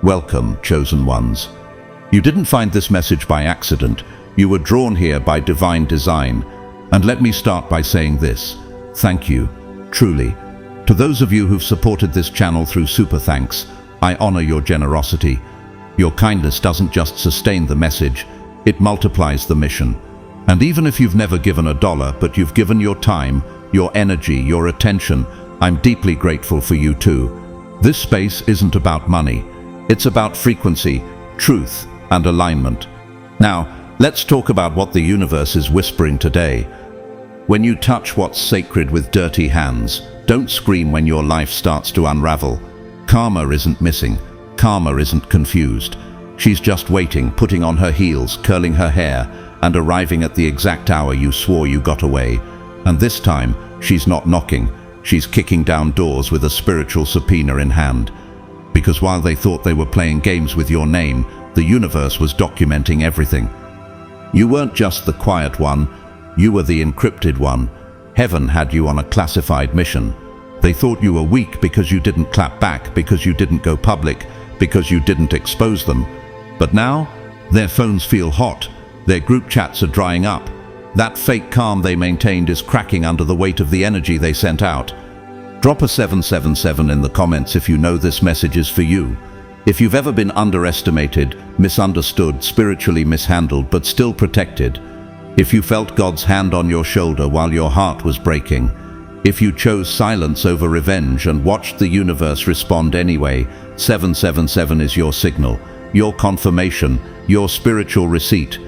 Welcome, chosen ones. You didn't find this message by accident. You were drawn here by divine design. And let me start by saying this. Thank you, truly. To those of you who've supported this channel through super thanks, I honor your generosity. Your kindness doesn't just sustain the message, it multiplies the mission. And even if you've never given $1, but you've given your time, your energy, your attention, I'm deeply grateful for you too. This space isn't about money. It's about frequency, truth, and alignment. Now, let's talk about what the universe is whispering today. When you touch what's sacred with dirty hands, don't scream when your life starts to unravel. Karma isn't missing. Karma isn't confused. She's just waiting, putting on her heels, curling her hair, and arriving at the exact hour you swore you got away. And this time, she's not knocking. She's kicking down doors with a spiritual subpoena in hand. Because while they thought they were playing games with your name, the universe was documenting everything. You weren't just the quiet one. You were the encrypted one. Heaven had you on a classified mission. They thought you were weak because you didn't clap back, because you didn't go public, because you didn't expose them. But now, their phones feel hot. Their group chats are drying up. That fake calm they maintained is cracking under the weight of the energy they sent out. Drop a 777 in the comments if you know this message is for you. If you've ever been underestimated, misunderstood, spiritually mishandled, but still protected. If you felt God's hand on your shoulder while your heart was breaking. If you chose silence over revenge and watched the universe respond anyway, 777 is your signal, your confirmation, your spiritual receipt.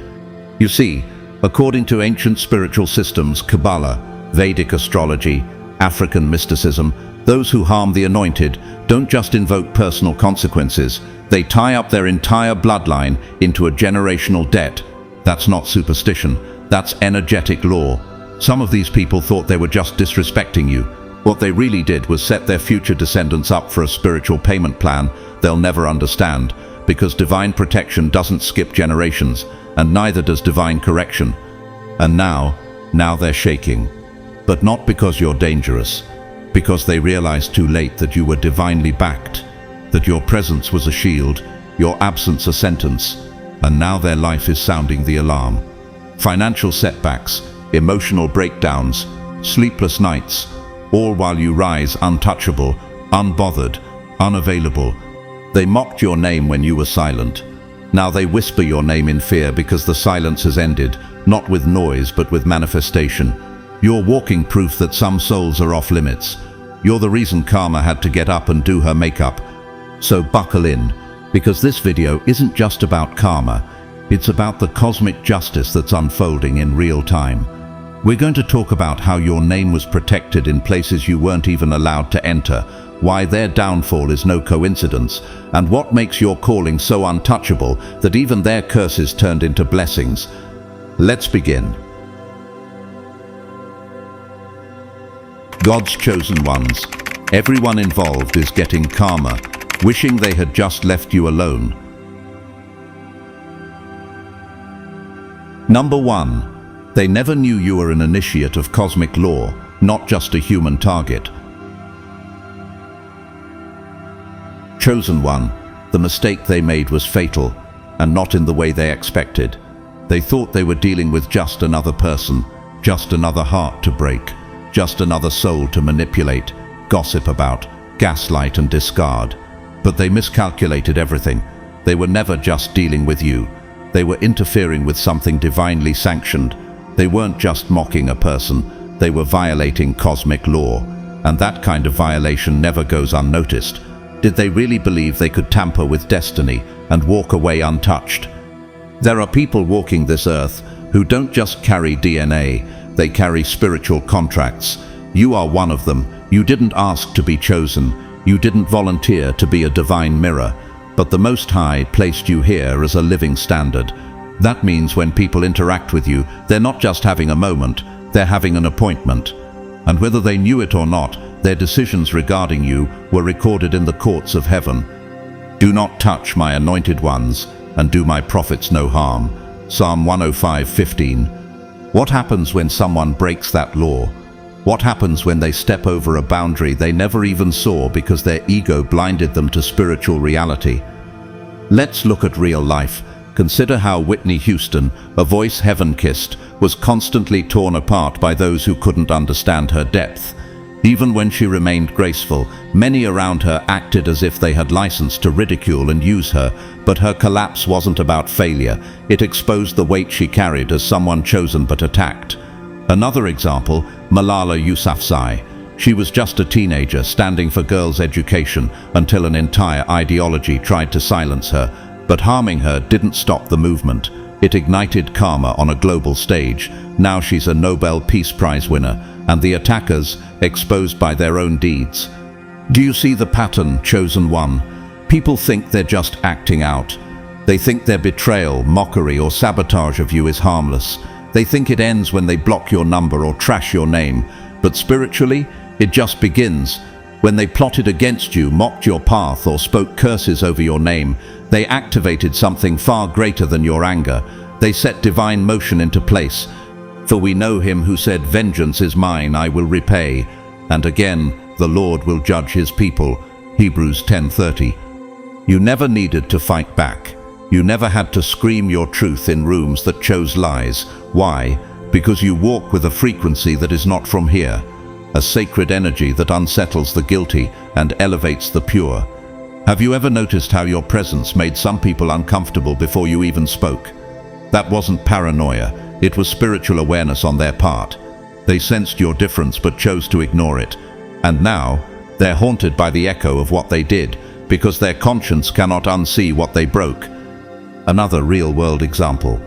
You see, according to ancient spiritual systems, Kabbalah, Vedic astrology, African mysticism, those who harm the anointed don't just invoke personal consequences, they tie up their entire bloodline into a generational debt. That's not superstition, that's energetic law. Some of these people thought they were just disrespecting you. What they really did was set their future descendants up for a spiritual payment plan they'll never understand, because divine protection doesn't skip generations, and neither does divine correction. And now they're shaking. But not because you're dangerous, because they realized too late that you were divinely backed, that your presence was a shield, your absence a sentence, and now their life is sounding the alarm. Financial setbacks, emotional breakdowns, sleepless nights, all while you rise untouchable, unbothered, unavailable. They mocked your name when you were silent. Now they whisper your name in fear because the silence has ended, not with noise but with manifestation. You're walking proof that some souls are off limits. You're the reason Karma had to get up and do her makeup. So buckle in, because this video isn't just about karma, it's about the cosmic justice that's unfolding in real time. We're going to talk about how your name was protected in places you weren't even allowed to enter, why their downfall is no coincidence, and what makes your calling so untouchable that even their curses turned into blessings. Let's begin. God's chosen ones. Everyone involved is getting karma, wishing they had just left you alone. Number 1. They never knew you were an initiate of cosmic law, not just a human target. Chosen one. The mistake they made was fatal, and not in the way they expected. They thought they were dealing with just another person, just another heart to break, just another soul to manipulate, gossip about, gaslight and discard. But they miscalculated everything. They were never just dealing with you. They were interfering with something divinely sanctioned. They weren't just mocking a person, they were violating cosmic law. And that kind of violation never goes unnoticed. Did they really believe they could tamper with destiny and walk away untouched? There are people walking this earth who don't just carry DNA, they carry spiritual contracts. You are one of them. You didn't ask to be chosen. You didn't volunteer to be a divine mirror. But the Most High placed you here as a living standard. That means when people interact with you, they're not just having a moment, they're having an appointment. And whether they knew it or not, their decisions regarding you were recorded in the courts of heaven. Do not touch my anointed ones, and do my prophets no harm. Psalm 105:15. What happens when someone breaks that law? What happens when they step over a boundary they never even saw because their ego blinded them to spiritual reality? Let's look at real life. Consider how Whitney Houston, a voice heaven kissed, was constantly torn apart by those who couldn't understand her depth. Even when she remained graceful, many around her acted as if they had license to ridicule and use her, but her collapse wasn't about failure. It exposed the weight she carried as someone chosen but attacked. Another example, Malala Yousafzai. She was just a teenager standing for girls' education until an entire ideology tried to silence her, but harming her didn't stop the movement. It ignited karma on a global stage. Now she's a Nobel Peace Prize winner, and the attackers exposed by their own deeds. Do you see the pattern, chosen one? People think they're just acting out. They think their betrayal, mockery, or sabotage of you is harmless. They think it ends when they block your number or trash your name. But spiritually, it just begins. When they plotted against you, mocked your path, or spoke curses over your name, they activated something far greater than your anger. They set divine motion into place. For we know him who said, "Vengeance is mine, I will repay." And again, the Lord will judge his people. Hebrews 10:30. You never needed to fight back. You never had to scream your truth in rooms that chose lies. Why? Because you walk with a frequency that is not from here. A sacred energy that unsettles the guilty and elevates the pure. Have you ever noticed how your presence made some people uncomfortable before you even spoke? That wasn't paranoia. It was spiritual awareness on their part. They sensed your difference but chose to ignore it. And now, they're haunted by the echo of what they did, because their conscience cannot unsee what they broke. Another real-world example.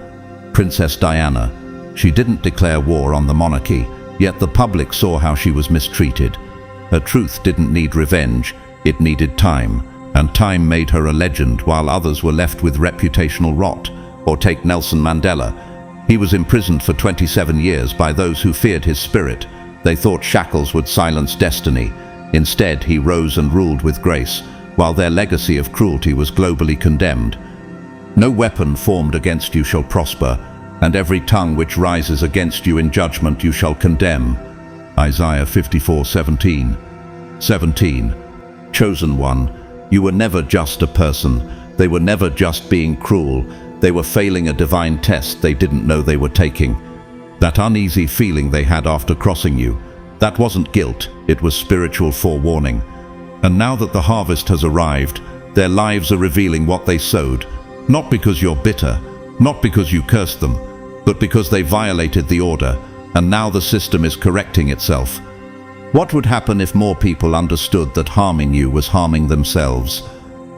Princess Diana. She didn't declare war on the monarchy, yet the public saw how she was mistreated. Her truth didn't need revenge, it needed time. And time made her a legend while others were left with reputational rot. Or take Nelson Mandela. He was imprisoned for 27 years by those who feared his spirit. They thought shackles would silence destiny. Instead, he rose and ruled with grace, while their legacy of cruelty was globally condemned. No weapon formed against you shall prosper, and every tongue which rises against you in judgment you shall condemn. Isaiah 54:17. 17. Chosen one, you were never just a person. They were never just being cruel. They were failing a divine test they didn't know they were taking. That uneasy feeling they had after crossing you, that wasn't guilt, it was spiritual forewarning. And now that the harvest has arrived, their lives are revealing what they sowed. Not because you're bitter, not because you cursed them, but because they violated the order, and now the system is correcting itself. What would happen if more people understood that harming you was harming themselves?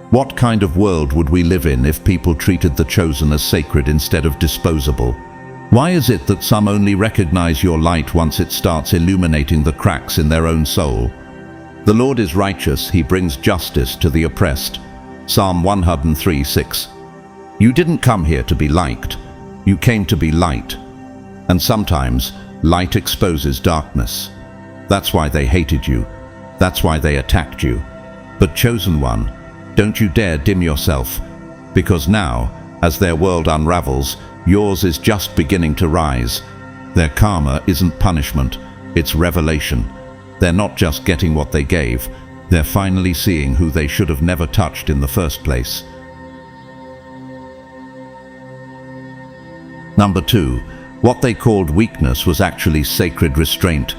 What kind of world would we live in if people treated the chosen as sacred instead of disposable? Why is it that some only recognize your light once it starts illuminating the cracks in their own soul? The Lord is righteous, he brings justice to the oppressed. Psalm 103:6. You didn't come here to be liked, you came to be light. And sometimes, light exposes darkness. That's why they hated you. That's why they attacked you. But chosen one, don't you dare dim yourself, because now, as their world unravels, yours is just beginning to rise. Their karma isn't punishment, it's revelation. They're not just getting what they gave, they're finally seeing who they should have never touched in the first place. Number 2. What they called weakness was actually sacred restraint.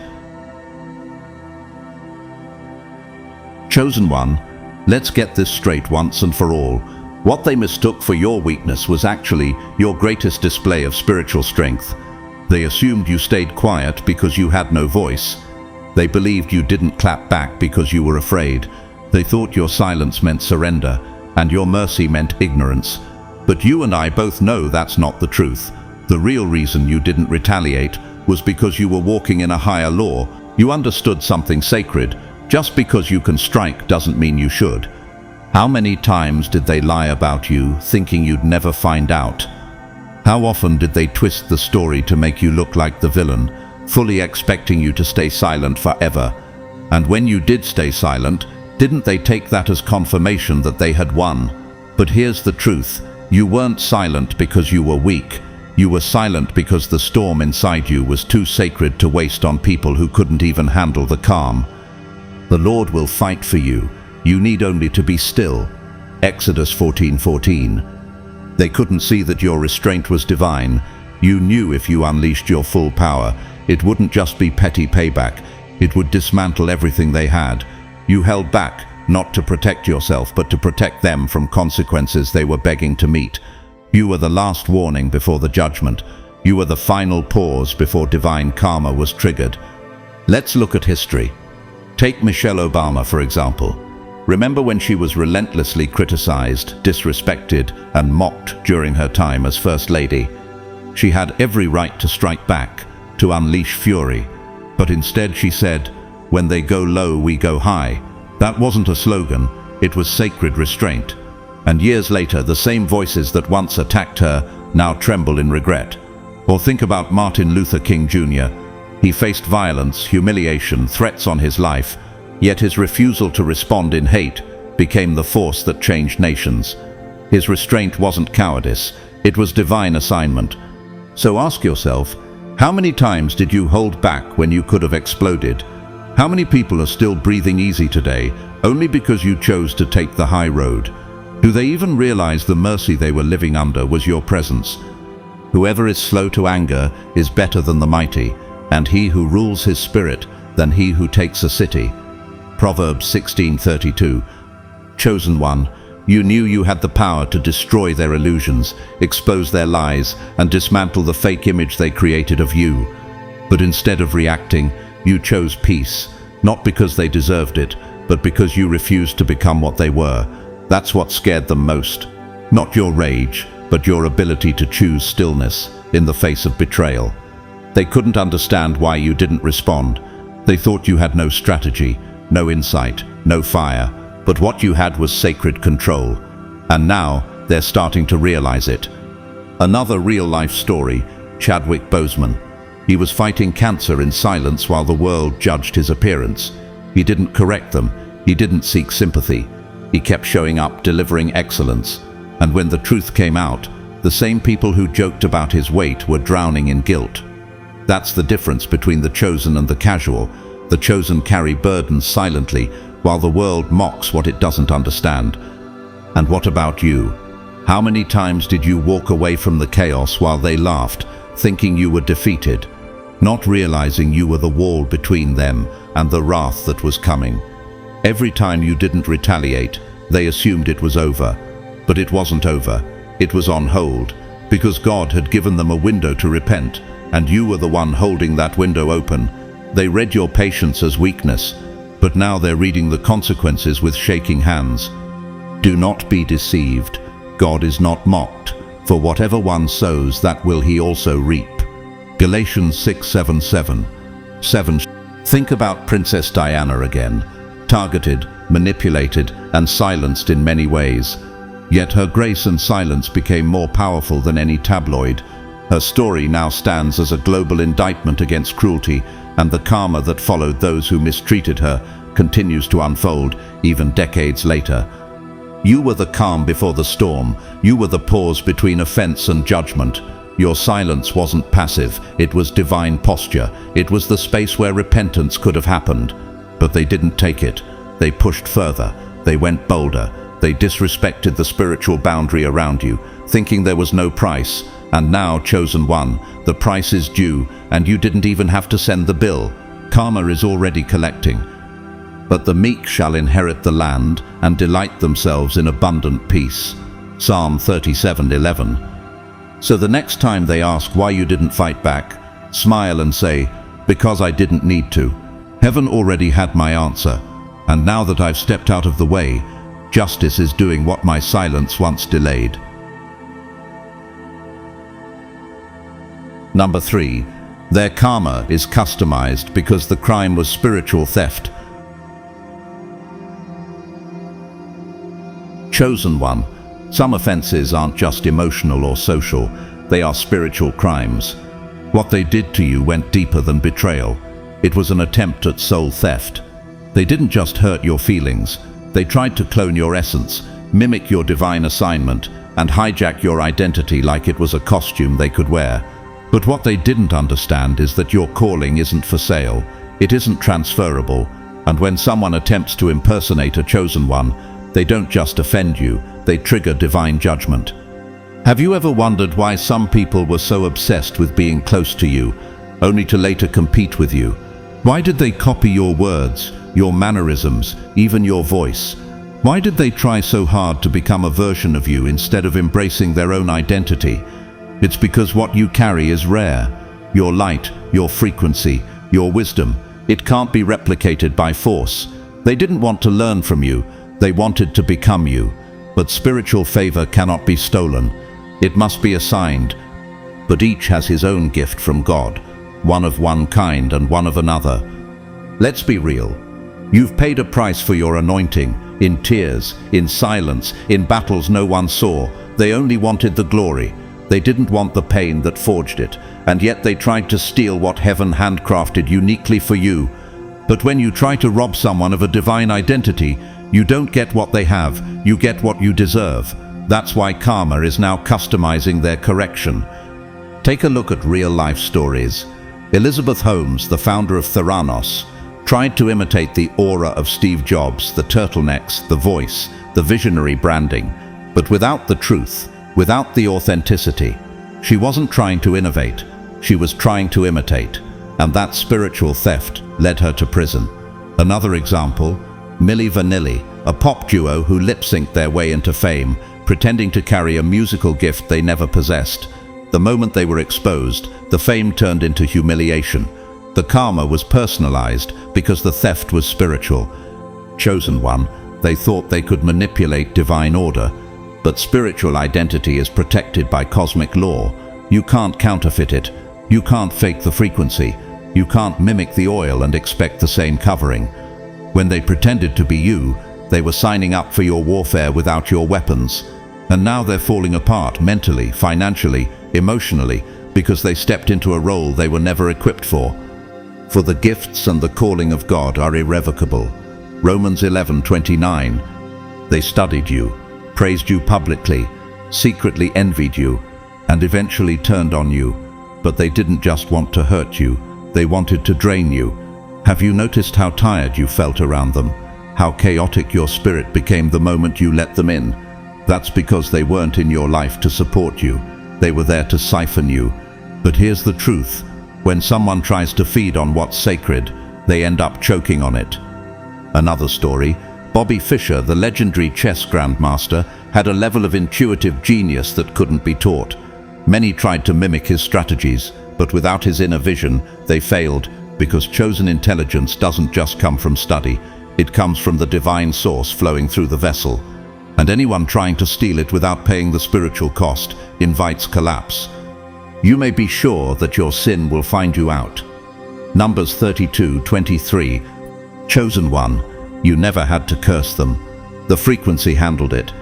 Chosen one, let's get this straight once and for all. What they mistook for your weakness was actually your greatest display of spiritual strength. They assumed you stayed quiet because you had no voice. They believed you didn't clap back because you were afraid. They thought your silence meant surrender, and your mercy meant ignorance. But you and I both know that's not the truth. The real reason you didn't retaliate was because you were walking in a higher law. You understood something sacred. Just because you can strike doesn't mean you should. How many times did they lie about you, thinking you'd never find out? How often did they twist the story to make you look like the villain, fully expecting you to stay silent forever? And when you did stay silent, didn't they take that as confirmation that they had won? But here's the truth. You weren't silent because you were weak. You were silent because the storm inside you was too sacred to waste on people who couldn't even handle the calm. The Lord will fight for you. You need only to be still. Exodus 14:14. They couldn't see that your restraint was divine. You knew if you unleashed your full power, it wouldn't just be petty payback, it would dismantle everything they had. You held back, not to protect yourself, but to protect them from consequences they were begging to meet. You were the last warning before the judgment. You were the final pause before divine karma was triggered. Let's look at history. Take Michelle Obama, for example. Remember when she was relentlessly criticized, disrespected, and mocked during her time as First Lady? She had every right to strike back, to unleash fury. But instead she said, "When they go low, we go high." That wasn't a slogan, it was sacred restraint. And years later, the same voices that once attacked her now tremble in regret. Or think about Martin Luther King Jr. He faced violence, humiliation, threats on his life, yet his refusal to respond in hate became the force that changed nations. His restraint wasn't cowardice, it was divine assignment. So ask yourself, how many times did you hold back when you could have exploded? How many people are still breathing easy today only because you chose to take the high road? Do they even realize the mercy they were living under was your presence? Whoever is slow to anger is better than the mighty, and he who rules his spirit than he who takes a city. Proverbs 16:32. Chosen one, you knew you had the power to destroy their illusions, expose their lies, and dismantle the fake image they created of you. But instead of reacting, you chose peace, not because they deserved it, but because you refused to become what they were. That's what scared them most. Not your rage, but your ability to choose stillness in the face of betrayal. They couldn't understand why you didn't respond. They thought you had no strategy, no insight, no fire, but what you had was sacred control. And now they're starting to realize it. Another real-life story, Chadwick Boseman. He was fighting cancer in silence while the world judged his appearance. He didn't correct them. He didn't seek sympathy. He kept showing up, delivering excellence. And when the truth came out, the same people who joked about his weight were drowning in guilt. That's the difference between the chosen and the casual. The chosen carry burdens silently, while the world mocks what it doesn't understand. And what about you? How many times did you walk away from the chaos while they laughed, thinking you were defeated, not realizing you were the wall between them and the wrath that was coming? Every time you didn't retaliate, they assumed it was over. But it wasn't over. It was on hold, because God had given them a window to repent, and you were the one holding that window open. They read your patience as weakness, but now they're reading the consequences with shaking hands. Do not be deceived. God is not mocked. For whatever one sows, that will he also reap. Galatians 6:7. Think about Princess Diana again. Targeted, manipulated, and silenced in many ways. Yet her grace and silence became more powerful than any tabloid. Her story now stands as a global indictment against cruelty, and the karma that followed those who mistreated her continues to unfold even decades later. You were the calm before the storm. You were the pause between offense and judgment. Your silence wasn't passive, it was divine posture. It was the space where repentance could have happened. But they didn't take it. They pushed further. They went bolder. They disrespected the spiritual boundary around you, thinking there was no price. And now, chosen one, the price is due, and you didn't even have to send the bill. Karma is already collecting. But the meek shall inherit the land and delight themselves in abundant peace. Psalm 37:11. So the next time they ask why you didn't fight back, smile and say, "Because I didn't need to. Heaven already had my answer. And now that I've stepped out of the way, justice is doing what my silence once delayed." Number 3. Their karma is customized because the crime was spiritual theft. Chosen one. Some offenses aren't just emotional or social, they are spiritual crimes. What they did to you went deeper than betrayal. It was an attempt at soul theft. They didn't just hurt your feelings, they tried to clone your essence, mimic your divine assignment, and hijack your identity like it was a costume they could wear. But what they didn't understand is that your calling isn't for sale, it isn't transferable, and when someone attempts to impersonate a chosen one, they don't just offend you, they trigger divine judgment. Have you ever wondered why some people were so obsessed with being close to you, only to later compete with you? Why did they copy your words, your mannerisms, even your voice? Why did they try so hard to become a version of you instead of embracing their own identity? It's because what you carry is rare. Your light, your frequency, your wisdom. It can't be replicated by force. They didn't want to learn from you. They wanted to become you. But spiritual favor cannot be stolen. It must be assigned. But each has his own gift from God, one of one kind and one of another. Let's be real. You've paid a price for your anointing, in tears, in silence, in battles no one saw. They only wanted the glory. They didn't want the pain that forged it, and yet they tried to steal what heaven handcrafted uniquely for you. But when you try to rob someone of a divine identity, you don't get what they have, you get what you deserve. That's why karma is now customizing their correction. Take a look at real-life stories. Elizabeth Holmes, the founder of Theranos, tried to imitate the aura of Steve Jobs, the turtlenecks, the voice, the visionary branding, but without the truth, without the authenticity. She wasn't trying to innovate, she was trying to imitate, and that spiritual theft led her to prison. Another example, Milli Vanilli, a pop duo who lip-synced their way into fame, pretending to carry a musical gift they never possessed. The moment they were exposed, the fame turned into humiliation. The karma was personalized because the theft was spiritual. Chosen one, they thought they could manipulate divine order, but spiritual identity is protected by cosmic law. You can't counterfeit it. You can't fake the frequency. You can't mimic the oil and expect the same covering. When they pretended to be you, they were signing up for your warfare without your weapons. And now they're falling apart mentally, financially, emotionally, because they stepped into a role they were never equipped for. For the gifts and the calling of God are irrevocable. Romans 11:29. They studied you, praised you publicly, secretly envied you, and eventually turned on you. But they didn't just want to hurt you, they wanted to drain you. Have you noticed how tired you felt around them? How chaotic your spirit became the moment you let them in? That's because they weren't in your life to support you. They were there to siphon you. But here's the truth. When someone tries to feed on what's sacred, they end up choking on it. Another story, Bobby Fischer, the legendary chess grandmaster, had a level of intuitive genius that couldn't be taught. Many tried to mimic his strategies, but without his inner vision, they failed, because chosen intelligence doesn't just come from study. It comes from the divine source flowing through the vessel. And anyone trying to steal it without paying the spiritual cost invites collapse. You may be sure that your sin will find you out. Numbers 32:23. Chosen one, you never had to curse them. The frequency handled it.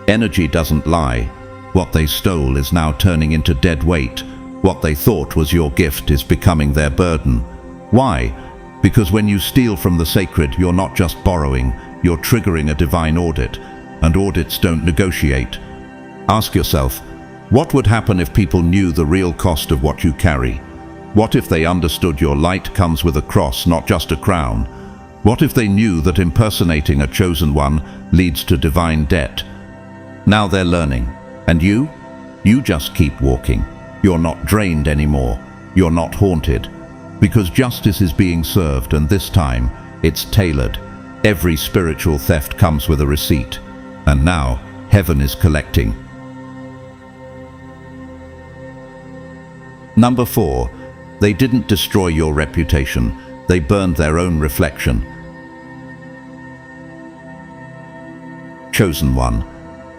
Energy doesn't lie. What they stole is now turning into dead weight. What they thought was your gift is becoming their burden. Why? Because when you steal from the sacred, you're not just borrowing, you're triggering a divine audit, and audits don't negotiate. Ask yourself, what would happen if people knew the real cost of what you carry? What if they understood your light comes with a cross, not just a crown? What if they knew that impersonating a chosen one leads to divine debt? Now they're learning. And you? You just keep walking. You're not drained anymore. You're not haunted. Because justice is being served, and this time, it's tailored. Every spiritual theft comes with a receipt. And now, heaven is collecting. Number 4, they didn't destroy your reputation. They burned their own reflection. Chosen one.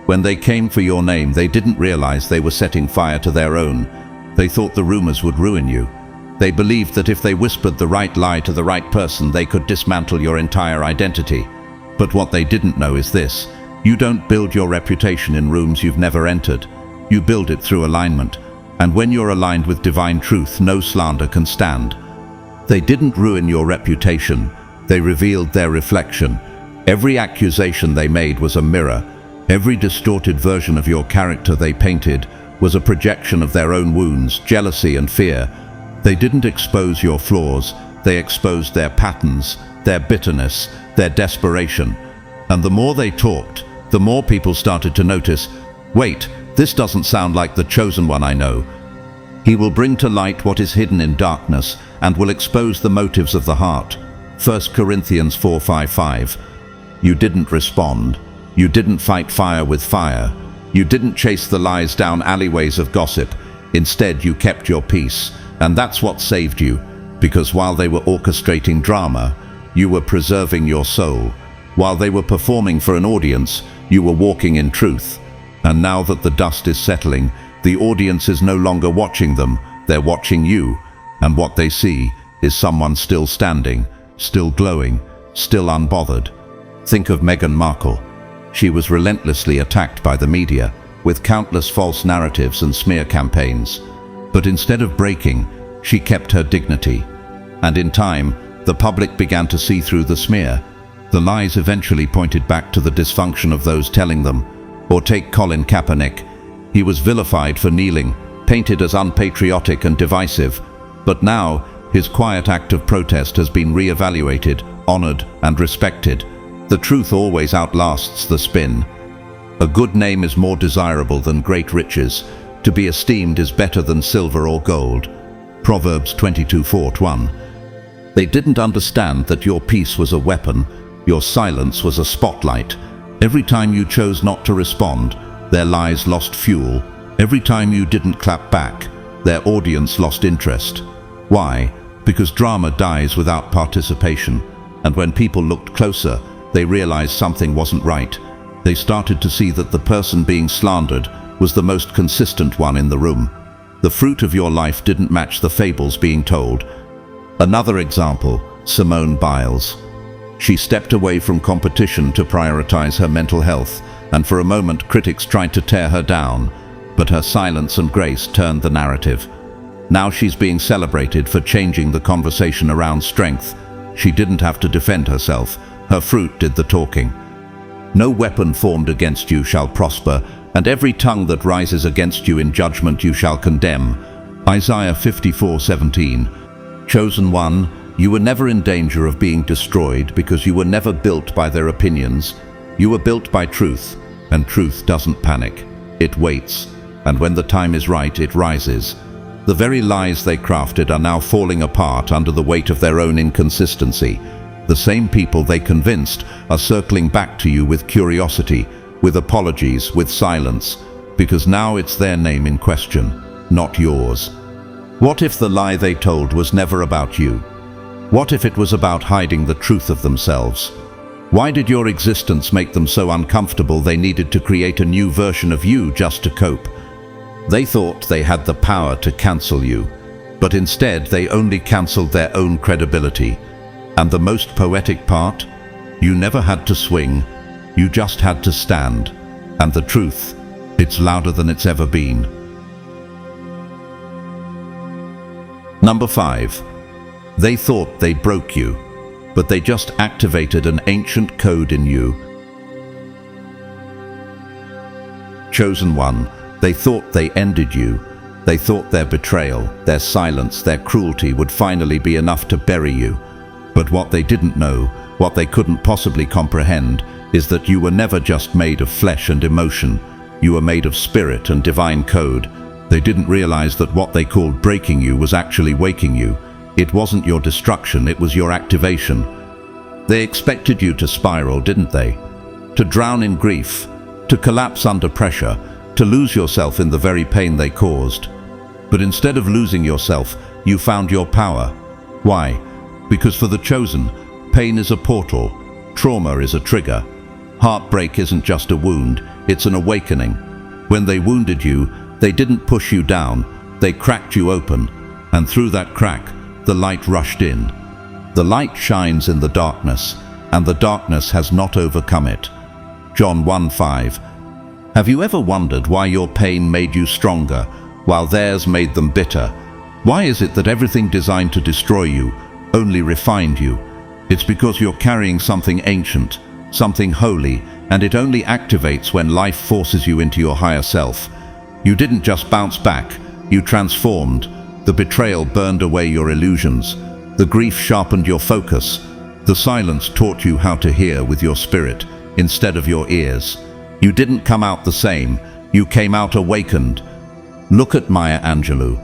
When they came for your name, they didn't realize they were setting fire to their own. They thought the rumors would ruin you. They believed that if they whispered the right lie to the right person, they could dismantle your entire identity. But what they didn't know is this. You don't build your reputation in rooms you've never entered. You build it through alignment. And when you're aligned with divine truth, no slander can stand. They didn't ruin your reputation. They revealed their reflection. Every accusation they made was a mirror. Every distorted version of your character they painted was a projection of their own wounds, jealousy and fear. They didn't expose your flaws, they exposed their patterns, their bitterness, their desperation. And the more they talked, the more people started to notice, wait, this doesn't sound like the chosen one I know. He will bring to light what is hidden in darkness and will expose the motives of the heart. 1 Corinthians 4:5-5. You didn't respond. You didn't fight fire with fire. You didn't chase the lies down alleyways of gossip. Instead, you kept your peace. And that's what saved you, because while they were orchestrating drama, you were preserving your soul. While they were performing for an audience, you were walking in truth. And now that the dust is settling, the audience is no longer watching them, they're watching you. And what they see is someone still standing, still glowing, still unbothered. Think of Meghan Markle. She was relentlessly attacked by the media, with countless false narratives and smear campaigns. But instead of breaking, she kept her dignity. And in time, the public began to see through the smear. The lies eventually pointed back to the dysfunction of those telling them. Or take Colin Kaepernick. He was vilified for kneeling, painted as unpatriotic and divisive. But now, his quiet act of protest has been re-evaluated, honored, and respected. The truth always outlasts the spin. A good name is more desirable than great riches. To be esteemed is better than silver or gold. Proverbs 22:4-1. They didn't understand that your peace was a weapon, your silence was a spotlight. Every time you chose not to respond, their lies lost fuel. Every time you didn't clap back, their audience lost interest. Why? Because drama dies without participation. And when people looked closer, they realized something wasn't right. They started to see that the person being slandered was the most consistent one in the room. The fruit of your life didn't match the fables being told. Another example, Simone Biles. She stepped away from competition to prioritize her mental health, and for a moment critics tried to tear her down, but her silence and grace turned the narrative. Now she's being celebrated for changing the conversation around strength. She didn't have to defend herself. Her fruit did the talking. No weapon formed against you shall prosper, and every tongue that rises against you in judgment you shall condemn. Isaiah 54:17. Chosen one, you were never in danger of being destroyed because you were never built by their opinions. You were built by truth, and truth doesn't panic. It waits, and when the time is right, it rises. The very lies they crafted are now falling apart under the weight of their own inconsistency. The same people they convinced are circling back to you with curiosity, with apologies, with silence, because now it's their name in question, not yours. What if the lie they told was never about you? What if it was about hiding the truth of themselves? Why did your existence make them so uncomfortable they needed to create a new version of you just to cope? They thought they had the power to cancel you, but instead they only cancelled their own credibility. And the most poetic part? You never had to swing, you just had to stand. And the truth, it's louder than it's ever been. Number 5. They thought they broke you, but they just activated an ancient code in you. Chosen one, they thought they ended you. They thought their betrayal, their silence, their cruelty would finally be enough to bury you. But what they didn't know, what they couldn't possibly comprehend, is that you were never just made of flesh and emotion. You were made of spirit and divine code. They didn't realize that what they called breaking you was actually waking you. It wasn't your destruction, it was your activation. They expected you to spiral, didn't they? To drown in grief, to collapse under pressure, to lose yourself in the very pain they caused. But instead of losing yourself, you found your power. Why? Because for the chosen, pain is a portal, trauma is a trigger. Heartbreak isn't just a wound, it's an awakening. When they wounded you, they didn't push you down, they cracked you open, and through that crack, the light rushed in. The light shines in the darkness, and the darkness has not overcome it. John 1:5. Have you ever wondered why your pain made you stronger, while theirs made them bitter? Why is it that everything designed to destroy you only refined you? It's because you're carrying something ancient, something holy, and it only activates when life forces you into your higher self. You didn't just bounce back, you transformed. The betrayal burned away your illusions. The grief sharpened your focus. The silence taught you how to hear with your spirit instead of your ears. You didn't come out the same, you came out awakened. Look at Maya Angelou.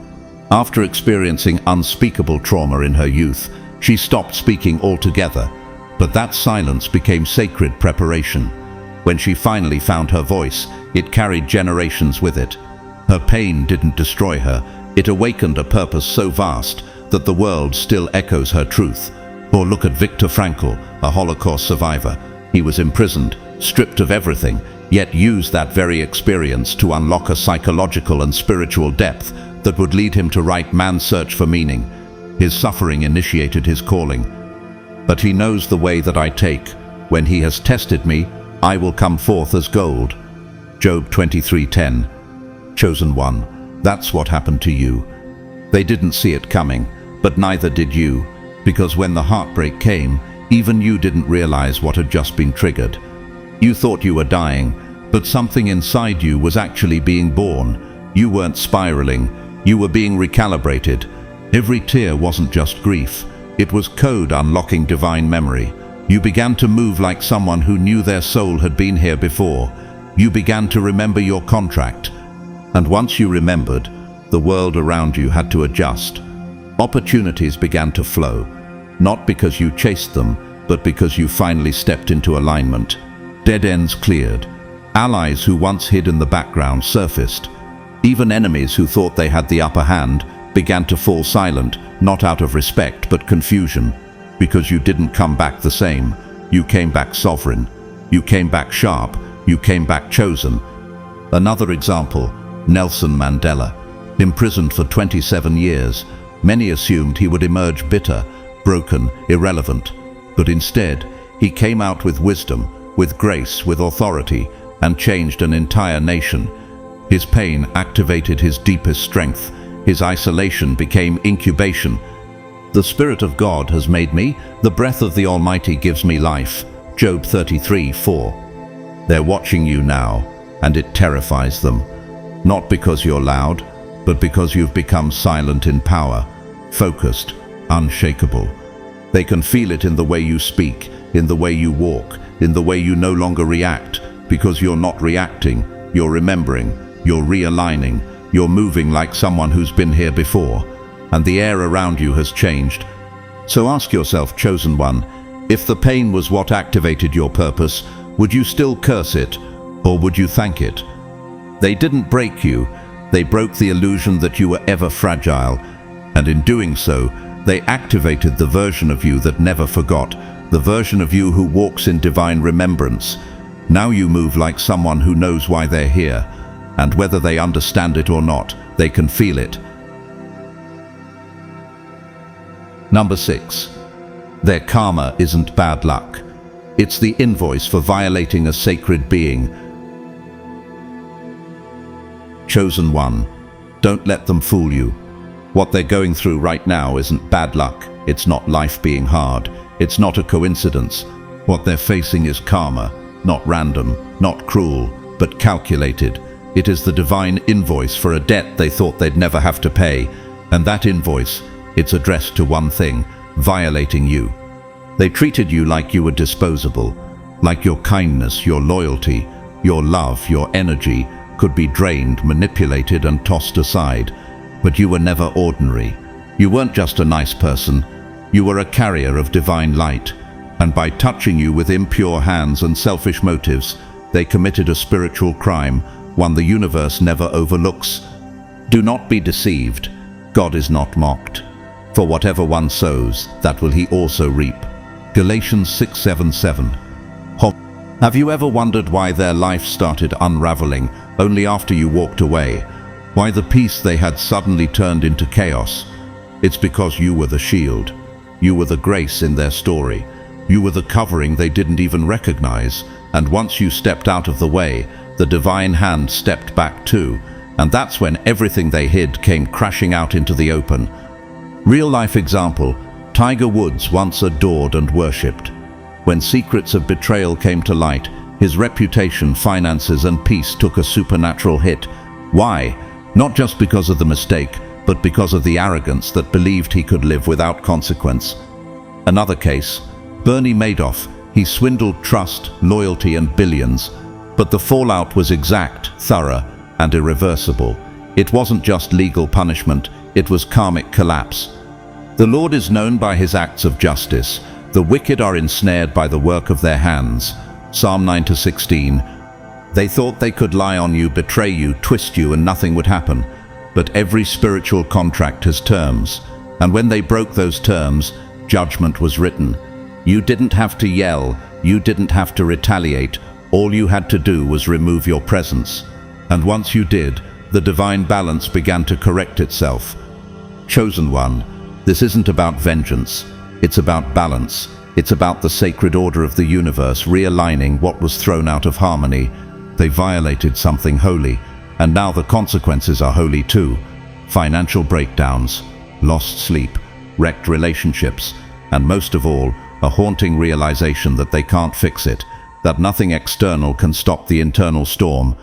After experiencing unspeakable trauma in her youth, she stopped speaking altogether, but that silence became sacred preparation. When she finally found her voice, it carried generations with it. Her pain didn't destroy her, it awakened a purpose so vast that the world still echoes her truth. Or look at Viktor Frankl, a Holocaust survivor. He was imprisoned, stripped of everything, yet used that very experience to unlock a psychological and spiritual depth that would lead him to write Man's Search for Meaning. His suffering initiated his calling. But he knows the way that I take. When he has tested me, I will come forth as gold. Job 23:10. Chosen one, that's what happened to you. They didn't see it coming, but neither did you, because when the heartbreak came, even you didn't realize what had just been triggered. You thought you were dying, but something inside you was actually being born. You weren't spiraling, you were being recalibrated. Every tear wasn't just grief, it was code unlocking divine memory. You began to move like someone who knew their soul had been here before. You began to remember your contract. And once you remembered, the world around you had to adjust. Opportunities began to flow, not because you chased them, but because you finally stepped into alignment. Dead ends cleared. Allies who once hid in the background surfaced. Even enemies who thought they had the upper hand began to fall silent, not out of respect but confusion. Because you didn't come back the same. You came back sovereign. You came back sharp. You came back chosen. Another example, Nelson Mandela. Imprisoned for 27 years, many assumed he would emerge bitter, broken, irrelevant. But instead, he came out with wisdom, with grace, with authority, and changed an entire nation. His pain activated his deepest strength. His isolation became incubation. The Spirit of God has made me, the breath of the Almighty gives me life. Job 33:4. They're watching you now, and it terrifies them. Not because you're loud, but because you've become silent in power, focused, unshakable. They can feel it in the way you speak, in the way you walk, in the way you no longer react, because you're not reacting, you're remembering, you're realigning, you're moving like someone who's been here before, and the air around you has changed. So ask yourself, chosen one, if the pain was what activated your purpose, would you still curse it, or would you thank it? They didn't break you, they broke the illusion that you were ever fragile, and in doing so, they activated the version of you that never forgot, the version of you who walks in divine remembrance. Now you move like someone who knows why they're here, and whether they understand it or not, they can feel it. Number 6. Their karma isn't bad luck. It's the invoice for violating a sacred being. Chosen one, don't let them fool you. What they're going through right now isn't bad luck. It's not life being hard. It's not a coincidence. What they're facing is karma, not random, not cruel, but calculated. It is the divine invoice for a debt they thought they'd never have to pay. And that invoice, it's addressed to one thing, violating you. They treated you like you were disposable, like your kindness, your loyalty, your love, your energy could be drained, manipulated, and tossed aside. But you were never ordinary. You weren't just a nice person. You were a carrier of divine light. And by touching you with impure hands and selfish motives, they committed a spiritual crime, one the universe never overlooks. Do not be deceived. God is not mocked. For whatever one sows, that will he also reap. Galatians 6:7-7. Have you ever wondered why their life started unraveling only after you walked away? Why the peace they had suddenly turned into chaos? It's because you were the shield. You were the grace in their story. You were the covering they didn't even recognize. And once you stepped out of the way, the divine hand stepped back too. And that's when everything they hid came crashing out into the open. Real-life example, Tiger Woods once adored and worshipped. When secrets of betrayal came to light, his reputation, finances, and peace took a supernatural hit. Why? Not just because of the mistake, but because of the arrogance that believed he could live without consequence. Another case, Bernie Madoff. He swindled trust, loyalty, and billions. But the fallout was exact, thorough, and irreversible. It wasn't just legal punishment, it was karmic collapse. The Lord is known by his acts of justice. The wicked are ensnared by the work of their hands. Psalm 9-16. They thought they could lie on you, betray you, twist you, and nothing would happen. But every spiritual contract has terms. And when they broke those terms, judgment was written. You didn't have to yell. You didn't have to retaliate. All you had to do was remove your presence. And once you did, the divine balance began to correct itself. Chosen one, this isn't about vengeance. It's about balance. It's about the sacred order of the universe realigning what was thrown out of harmony. They violated something holy, and now the consequences are holy too. Financial breakdowns, lost sleep, wrecked relationships, and most of all, a haunting realization that they can't fix it, that nothing external can stop the internal storm.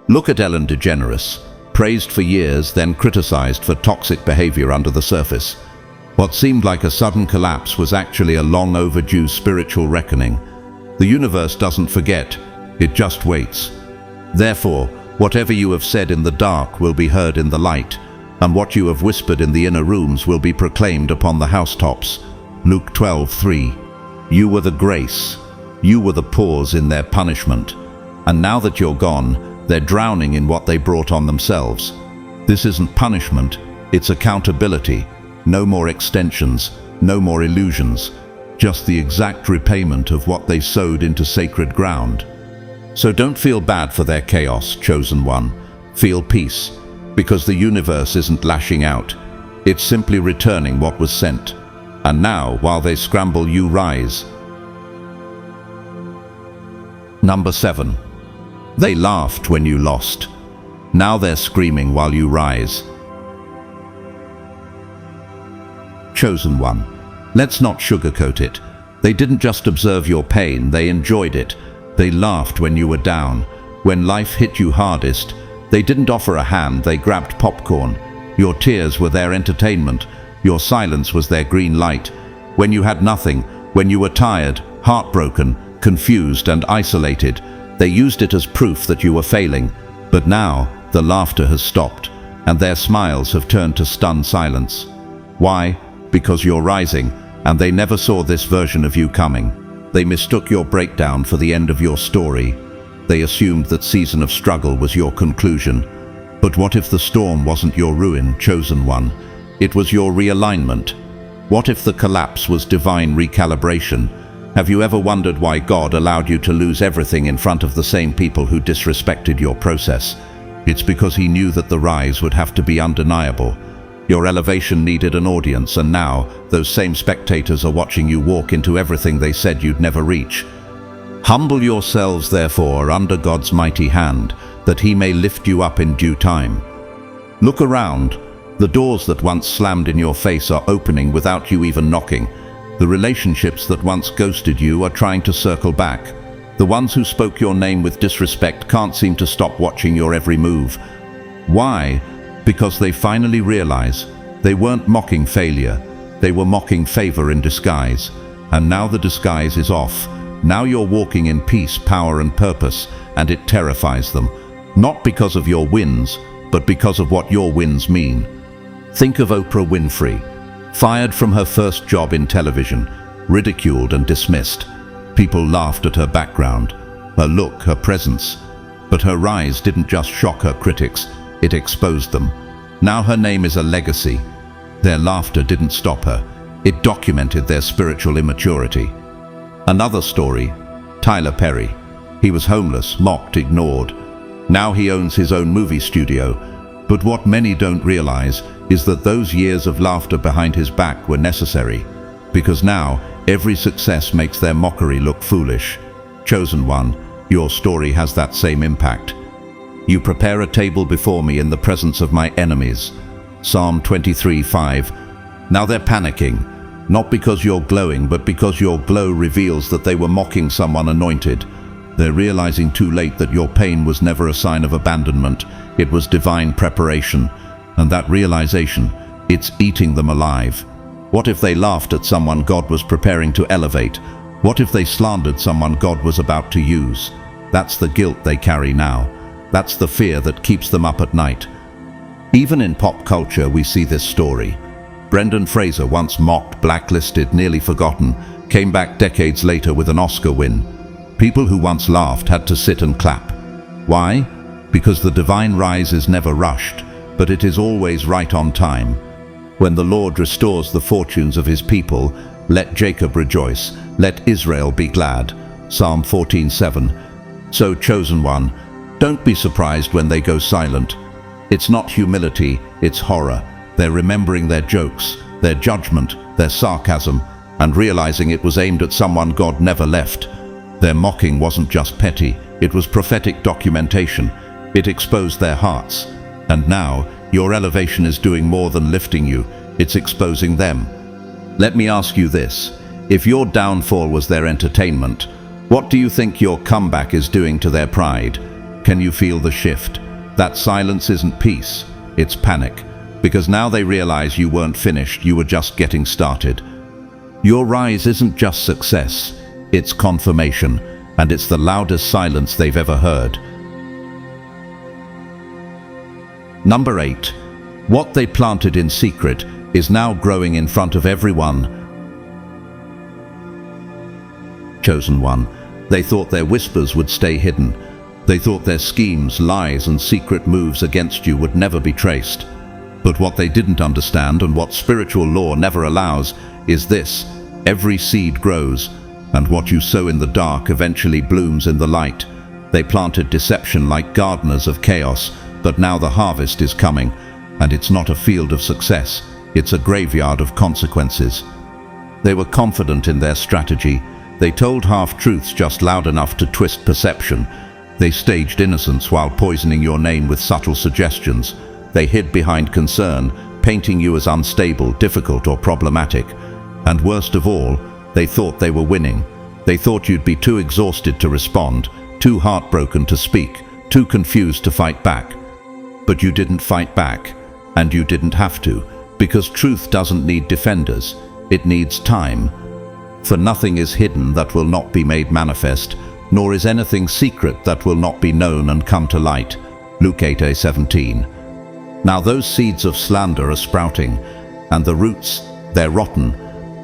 Look at Ellen DeGeneres, praised for years, then criticized for toxic behavior under the surface. What seemed like a sudden collapse was actually a long overdue spiritual reckoning. The universe doesn't forget, it just waits. Therefore, whatever you have said in the dark will be heard in the light, and what you have whispered in the inner rooms will be proclaimed upon the housetops. Luke 12:3. You were the grace. You were the pause in their punishment. And now that you're gone, they're drowning in what they brought on themselves. This isn't punishment, it's accountability. No more extensions, no more illusions. Just the exact repayment of what they sowed into sacred ground. So don't feel bad for their chaos, chosen one. Feel peace, because the universe isn't lashing out. It's simply returning what was sent. And now, while they scramble, you rise. Number 7. They laughed when you lost. Now they're screaming while you rise. Chosen one, let's not sugarcoat it. They didn't just observe your pain, they enjoyed it. They laughed when you were down. When life hit you hardest, they didn't offer a hand, they grabbed popcorn. Your tears were their entertainment. Your silence was their green light. When you had nothing, when you were tired, heartbroken, confused and isolated, they used it as proof that you were failing. But now, the laughter has stopped, and their smiles have turned to stunned silence. Why? Because you're rising, and they never saw this version of you coming. They mistook your breakdown for the end of your story. They assumed that season of struggle was your conclusion. But what if the storm wasn't your ruin, chosen one? It was your realignment. What if the collapse was divine recalibration? Have you ever wondered why God allowed you to lose everything in front of the same people who disrespected your process? It's because he knew that the rise would have to be undeniable. Your elevation needed an audience, and now those same spectators are watching you walk into everything they said you'd never reach. Humble yourselves, therefore, under God's mighty hand, that he may lift you up in due time. Look around. The doors that once slammed in your face are opening without you even knocking. The relationships that once ghosted you are trying to circle back. The ones who spoke your name with disrespect can't seem to stop watching your every move. Why? Because they finally realize they weren't mocking failure, they were mocking favor in disguise. And now the disguise is off. Now you're walking in peace, power and purpose, and it terrifies them. Not because of your wins, but because of what your wins mean. Think of Oprah Winfrey, fired from her first job in television, ridiculed and dismissed. People laughed at her background, her look, her presence. But her rise didn't just shock her critics, it exposed them. Now her name is a legacy. Their laughter didn't stop her. It documented their spiritual immaturity. Another story, Tyler Perry. He was homeless, mocked, ignored. Now he owns his own movie studio. But what many don't realize is that those years of laughter behind his back were necessary. Because now, every success makes their mockery look foolish. Chosen one, your story has that same impact. You prepare a table before me in the presence of my enemies. Psalm 23:5. Now they're panicking, not because you're glowing, but because your glow reveals that they were mocking someone anointed. They're realizing too late that your pain was never a sign of abandonment. It was divine preparation. And that realization, it's eating them alive. What if they laughed at someone God was preparing to elevate? What if they slandered someone God was about to use? That's the guilt they carry now. That's the fear that keeps them up at night. Even in pop culture we see this story. Brendan Fraser, once mocked, blacklisted, nearly forgotten, came back decades later with an Oscar win. People who once laughed had to sit and clap. Why? Because the divine rise is never rushed, but it is always right on time. When the Lord restores the fortunes of his people, let Jacob rejoice, let Israel be glad. Psalm 14:7. So, chosen one, don't be surprised when they go silent. It's not humility, it's horror. They're remembering their jokes, their judgment, their sarcasm, and realizing it was aimed at someone God never left. Their mocking wasn't just petty, it was prophetic documentation. It exposed their hearts. And now, your elevation is doing more than lifting you, it's exposing them. Let me ask you this. If your downfall was their entertainment, what do you think your comeback is doing to their pride? Can you feel the shift? That silence isn't peace, it's panic. Because now they realize you weren't finished, you were just getting started. Your rise isn't just success, it's confirmation, and it's the loudest silence they've ever heard. Number 8. What they planted in secret is now growing in front of everyone. Chosen one. They thought their whispers would stay hidden. They thought their schemes, lies, and secret moves against you would never be traced. But what they didn't understand, and what spiritual law never allows, is this: every seed grows, and what you sow in the dark eventually blooms in the light. They planted deception like gardeners of chaos, but now the harvest is coming, and it's not a field of success, it's a graveyard of consequences. They were confident in their strategy. They told half-truths just loud enough to twist perception. They staged innocence while poisoning your name with subtle suggestions. They hid behind concern, painting you as unstable, difficult, or problematic. And worst of all, they thought they were winning. They thought you'd be too exhausted to respond, too heartbroken to speak, too confused to fight back. But you didn't fight back, and you didn't have to, because truth doesn't need defenders, it needs time. For nothing is hidden that will not be made manifest, nor is anything secret that will not be known and come to light. Luke 8:17. Now those seeds of slander are sprouting, and the roots, they're rotten.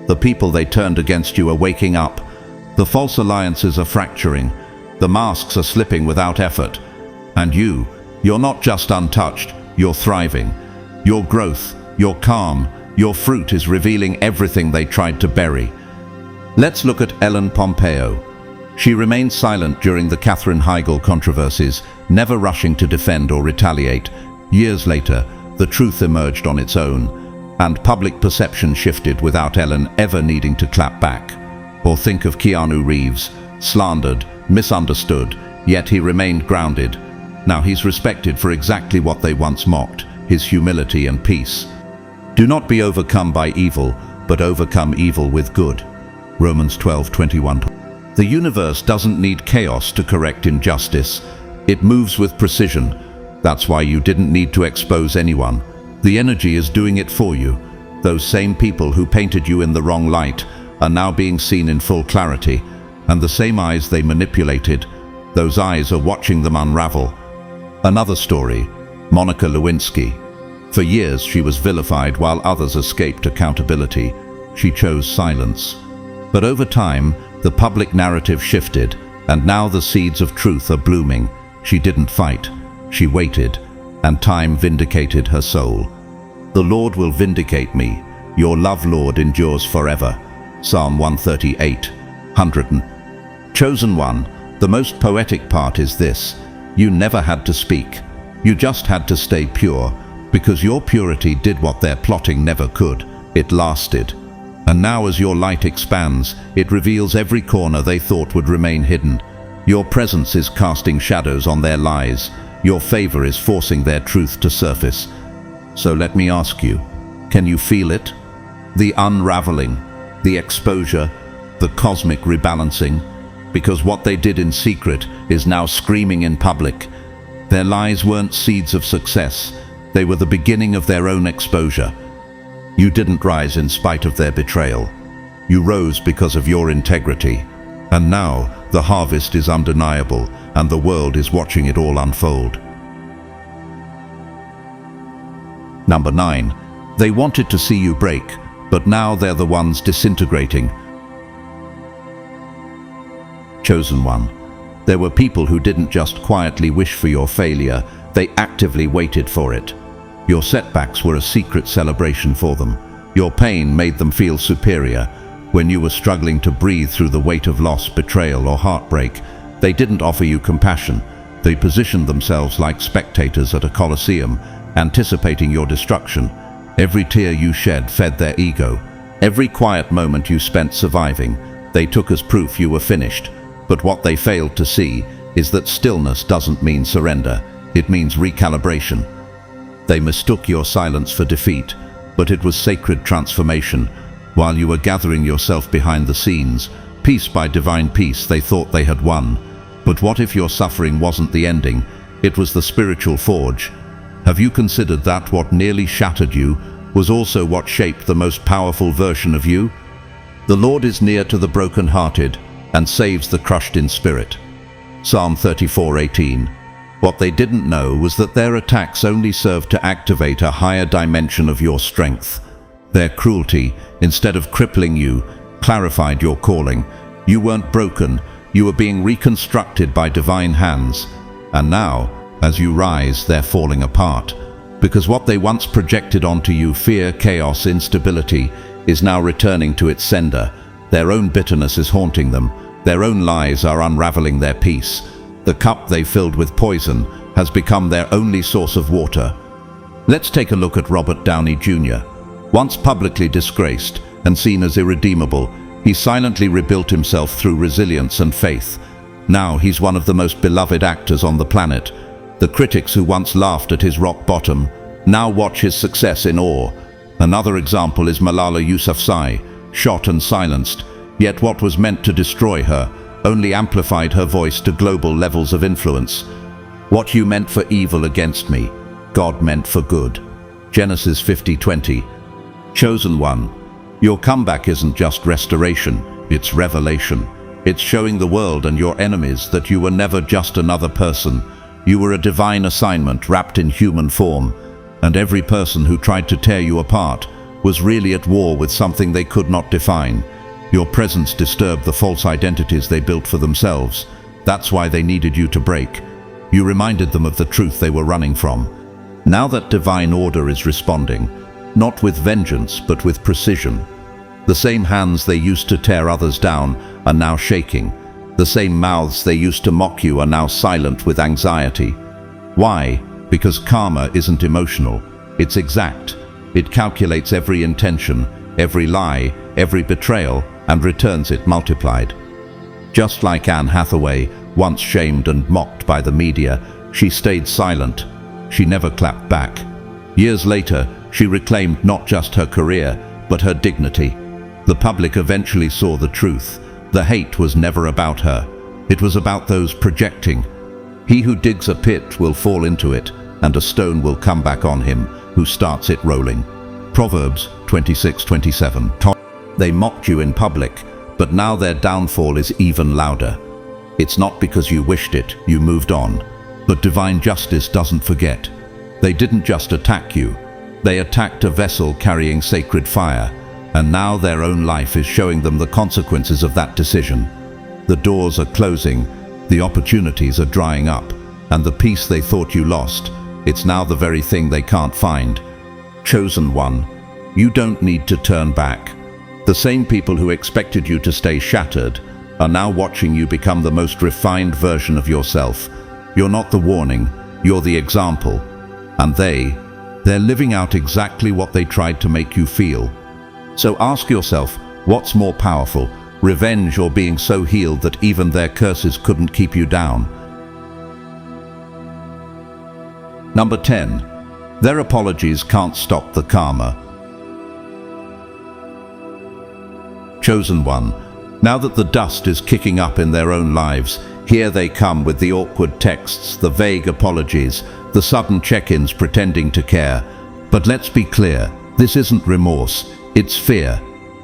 The people they turned against you are waking up. The false alliances are fracturing. The masks are slipping without effort. And you're not just untouched, you're thriving. Your growth, your calm, your fruit is revealing everything they tried to bury. Let's look at Ellen Pompeo. She remained silent during the Katherine Heigl controversies, never rushing to defend or retaliate. Years later, the truth emerged on its own, and public perception shifted without Ellen ever needing to clap back. Or think of Keanu Reeves, slandered, misunderstood, yet he remained grounded. Now he's respected for exactly what they once mocked, his humility and peace. Do not be overcome by evil, but overcome evil with good. Romans 12:21. The universe doesn't need chaos to correct injustice. It moves with precision. That's why you didn't need to expose anyone. The energy is doing it for you. Those same people who painted you in the wrong light are now being seen in full clarity, and the same eyes they manipulated, those eyes are watching them unravel. Another story, Monica Lewinsky. For years she was vilified while others escaped accountability. She chose silence. But over time, the public narrative shifted, and now the seeds of truth are blooming. She didn't fight. She waited, and time vindicated her soul. The Lord will vindicate me. Your love, Lord, endures forever. Psalm 138:100. Chosen one, the most poetic part is this: you never had to speak. You just had to stay pure, because your purity did what their plotting never could. It lasted. And now as your light expands, it reveals every corner they thought would remain hidden. Your presence is casting shadows on their lies. Your favor is forcing their truth to surface. So let me ask you, can you feel it? The unraveling, the exposure, the cosmic rebalancing? Because what they did in secret is now screaming in public. Their lies weren't seeds of success. They were the beginning of their own exposure. You didn't rise in spite of their betrayal. You rose because of your integrity. And now the harvest is undeniable. and the world is watching it all unfold. Number 9. They wanted to see you break, but now they're the ones disintegrating. Chosen one. There were people who didn't just quietly wish for your failure, they actively waited for it. Your setbacks were a secret celebration for them. Your pain made them feel superior. When you were struggling to breathe through the weight of loss, betrayal, or heartbreak, they didn't offer you compassion. They positioned themselves like spectators at a coliseum, anticipating your destruction. Every tear you shed fed their ego. Every quiet moment you spent surviving, they took as proof you were finished. But what they failed to see is that stillness doesn't mean surrender. It means recalibration. They mistook your silence for defeat, but it was sacred transformation. While you were gathering yourself behind the scenes, piece by divine piece, they thought they had won. But what if your suffering wasn't the ending? It was the spiritual forge. Have you considered that what nearly shattered you was also what shaped the most powerful version of you? The Lord is near to the broken-hearted and saves the crushed in spirit. Psalm 34:18. What they didn't know was that their attacks only served to activate a higher dimension of your strength. Their cruelty, instead of crippling you, clarified your calling. You weren't broken, you were being reconstructed by divine hands. And now, as you rise, they're falling apart. Because what they once projected onto you, fear, chaos, instability, is now returning to its sender. Their own bitterness is haunting them. Their own lies are unraveling their peace. The cup they filled with poison has become their only source of water. Let's take a look at Robert Downey Jr. Once publicly disgraced and seen as irredeemable, he silently rebuilt himself through resilience and faith. Now he's one of the most beloved actors on the planet. The critics who once laughed at his rock bottom now watch his success in awe. Another example is Malala Yousafzai, shot and silenced, yet what was meant to destroy her only amplified her voice to global levels of influence. What you meant for evil against me, God meant for good. Genesis 50:20. Chosen one. Your comeback isn't just restoration, it's revelation. It's showing the world and your enemies that you were never just another person. You were a divine assignment wrapped in human form, and every person who tried to tear you apart was really at war with something they could not define. Your presence disturbed the false identities they built for themselves. That's why they needed you to break. You reminded them of the truth they were running from. Now that divine order is responding, not with vengeance but with precision. The same hands they used to tear others down are now shaking. The same mouths they used to mock you are now silent with anxiety. Why? Because karma isn't emotional, it's exact. It calculates every intention, every lie, every betrayal, and returns it multiplied. Just like Anne Hathaway, once shamed and mocked by the media, she stayed silent. She never clapped back. Years later, she reclaimed not just her career, but her dignity. The public eventually saw the truth. The hate was never about her. It was about those projecting. He who digs a pit will fall into it, and a stone will come back on him who starts it rolling. Proverbs 26:27. They mocked you in public, but now their downfall is even louder. It's not because you wished it, you moved on. But divine justice doesn't forget. They didn't just attack you. They attacked a vessel carrying sacred fire, and now their own life is showing them the consequences of that decision. The doors are closing, the opportunities are drying up, and the peace they thought you lost, it's now the very thing they can't find. Chosen one, you don't need to turn back. The same people who expected you to stay shattered are now watching you become the most refined version of yourself. You're not the warning, you're the example. And they're living out exactly what they tried to make you feel. So ask yourself, what's more powerful, revenge or being so healed that even their curses couldn't keep you down? Number 10. Their apologies can't stop the karma. Chosen one. Now that the dust is kicking up in their own lives, here they come with the awkward texts, the vague apologies, the sudden check-ins pretending to care. But let's be clear, this isn't remorse, it's fear.